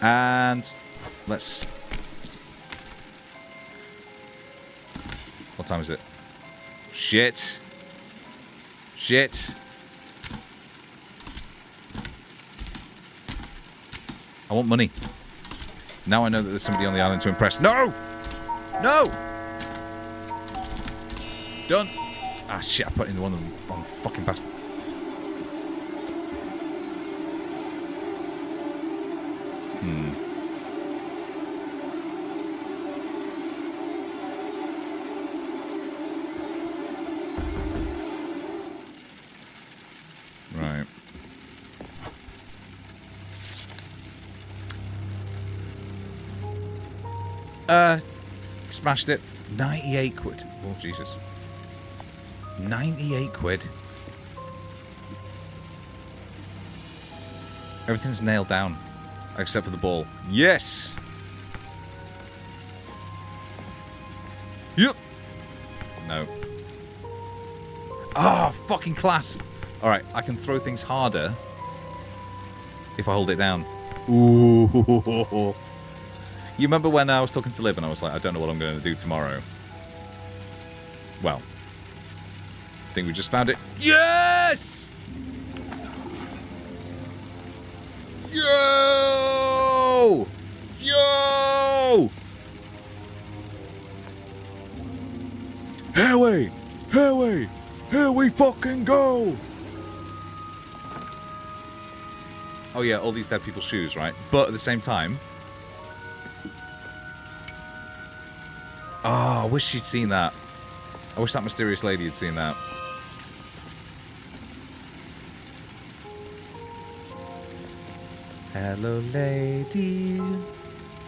And let's... What time is it? Shit. Shit. I want money. Now I know that there's somebody on the island to impress. No! No! Done. Ah, shit, I put in the one of the wrong fucking bastard. Right. Smashed it. 98 quid. Oh, Jesus. 98 quid. Everything's nailed down. Except for the ball. Yes! Yep! No. Ah, fucking class! Alright, I can throw things harder if I hold it down. Ooh. You remember when I was talking to Liv and I was like, I don't know what I'm going to do tomorrow? Well. I think we just found it. Yes! Yo! Yo! Here we fucking go! Oh yeah, all these dead people's shoes, right? But at the same time... Oh, I wish she'd seen that. I wish that mysterious lady had seen that. Hello, lady.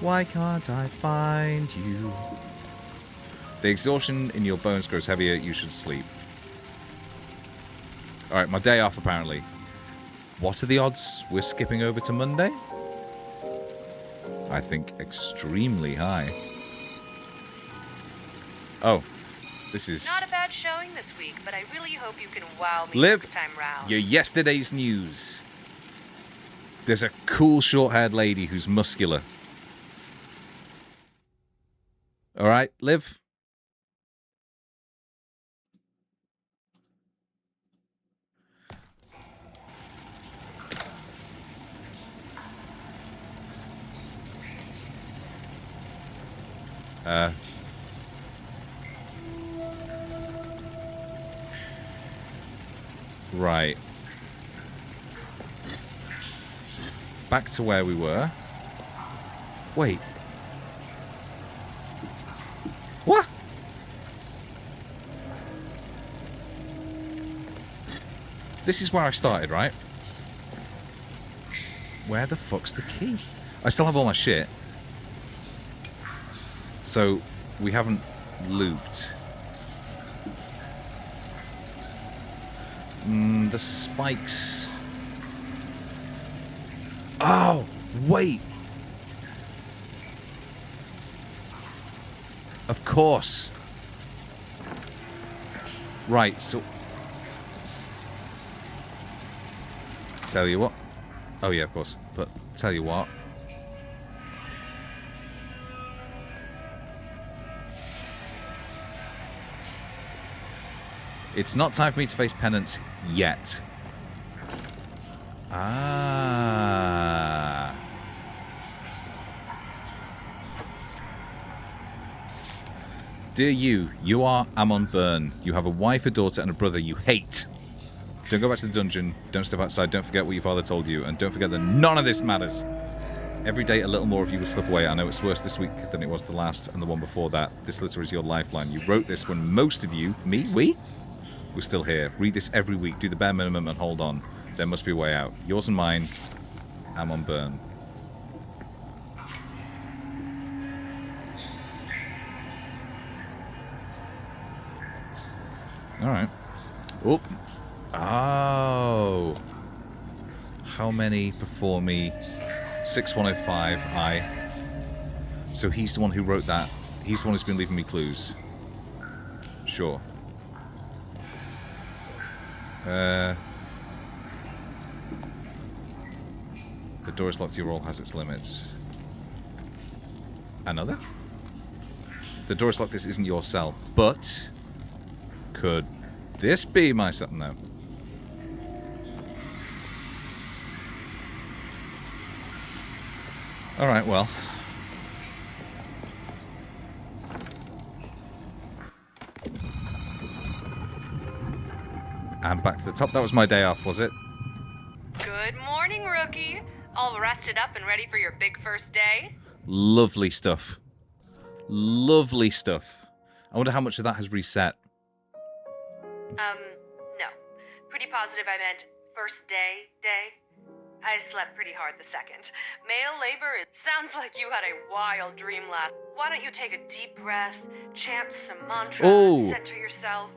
Why can't I find you? The exhaustion in your bones grows heavier. You should sleep. Alright, my day off, apparently. What are the odds we're skipping over to Monday? I think extremely high. Oh, this is... Not a bad showing this week, but I really hope you can wow me Liv, next time round. your yesterday's news. There's a cool short-haired lady who's muscular. All right, Liv? Right. Back to where we were. Wait. What? This is where I started, right? Where the fuck's the key? I still have all my shit. So, we haven't looped. The spikes. Oh, wait. Of course. Right, so... Tell you what. Oh, yeah, of course. But tell you what. It's not time for me to face penance yet. Ah. Dear you are Amon Byrne. You have a wife, a daughter, and a brother you hate. Don't go back to the dungeon. Don't step outside. Don't forget what your father told you. And don't forget that none of this matters. Every day, a little more of you will slip away. I know it's worse this week than it was the last and the one before that. This letter is your lifeline. You wrote this when most of you, we, were still here. Read this every week. Do the bare minimum and hold on. There must be a way out. Yours and mine, Amon Byrne. Alright. Oh. Oh. How many before me? 6105, I. So he's the one who wrote that. He's the one who's been leaving me clues. Sure. The door is locked. Your role has its limits. Another? The door is locked. This isn't your cell. But could this be my cell? No. All right. Well. And back to the top. That was my day off, was it? Good morning, rookie. All rested up and ready for your big first day? Lovely stuff. Lovely stuff. I wonder how much of that has reset. No. Pretty positive I meant first day. I slept pretty hard the second. Male labor, it sounds like you had a wild dream last. Why don't you take a deep breath, chant some mantras, Oh. center yourself.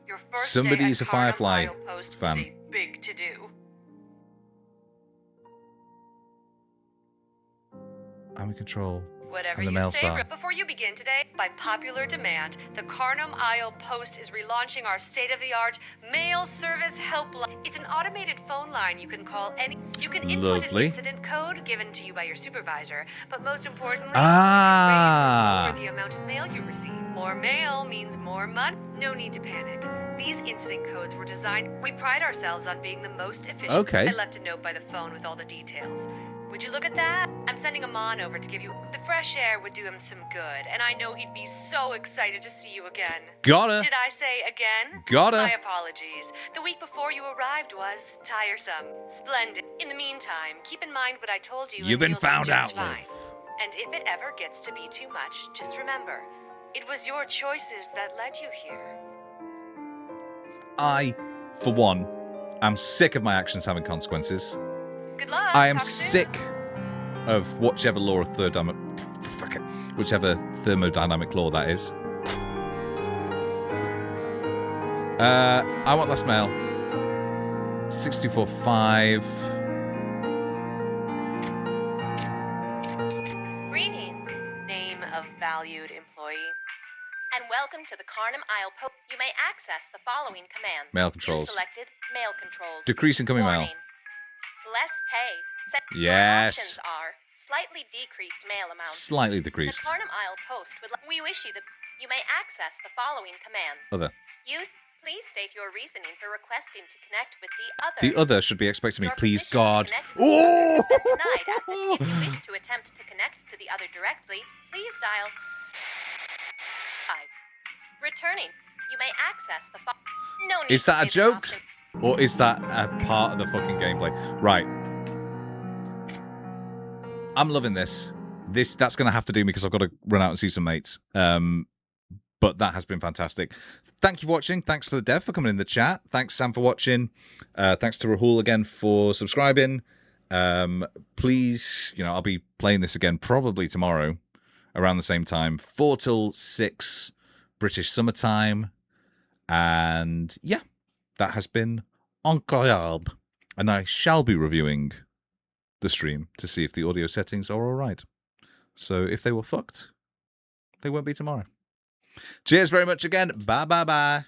Your first Somebody's day a at Carnum Firefly Isle Post fan. was a big to-do. I'm in control. Whatever And the you mail say. side. Before you begin today, by popular demand, the Carnum Isle Post is relaunching our state-of-the-art mail service helpline. It's an automated phone line you can call any. You can input Lovely. an incident code given to you by your supervisor, but most importantly, Ah. you can raise the amount of mail you receive. More mail means more money. No need to panic. These incident codes were designed. We pride ourselves on being the most efficient. Okay. I left a note by the phone with all the details. Would you look at that? I'm sending Amon over to give you... The fresh air would do him some good, and I know he'd be so excited to see you again. Gotta. Did I say again? Gotta. My apologies. The week before you arrived was tiresome. Splendid. In the meantime, keep in mind what I told you. You've and been you'll found do just out, fine. Liv. And if it ever gets to be too much, just remember, it was your choices that led you here. I, for one, am sick of my actions having consequences. Good luck. I am Talk soon. sick of whichever law of whichever thermodynamic law that is. I want last mail. 64.5. Greetings, name of valued employee. And welcome to the Carnum Isle Post. You may access the following commands. Mail controls. You selected mail controls. Decrease incoming mail. Warning. Less pay. Yes. Options are slightly decreased mail amount. Slightly decreased. The Carnum Isle Post would we wish you the you may access the following commands. Other. Please state your reasoning for requesting to connect with the other. The other should be expecting me. Your Please, permission to God. connect with the other has been denied at the- If you wish to attempt to connect to the other directly, please dial 5. Returning, you may access the no need Is that to a say this joke? option. Or is that a part of the fucking gameplay? Right. I'm loving this. That's going to have to do me because I've got to run out and see some mates. But that has been fantastic. Thank you for watching. Thanks for the dev for coming in the chat. Thanks, Sam, for watching. Thanks to Rahul again for subscribing. Please, I'll be playing this again probably tomorrow around the same time, 4 till 6 British summertime. And yeah, that has been incroyable. And I shall be reviewing the stream to see if the audio settings are all right. So if they were fucked, they won't be tomorrow. Cheers very much again. Bye, bye, bye.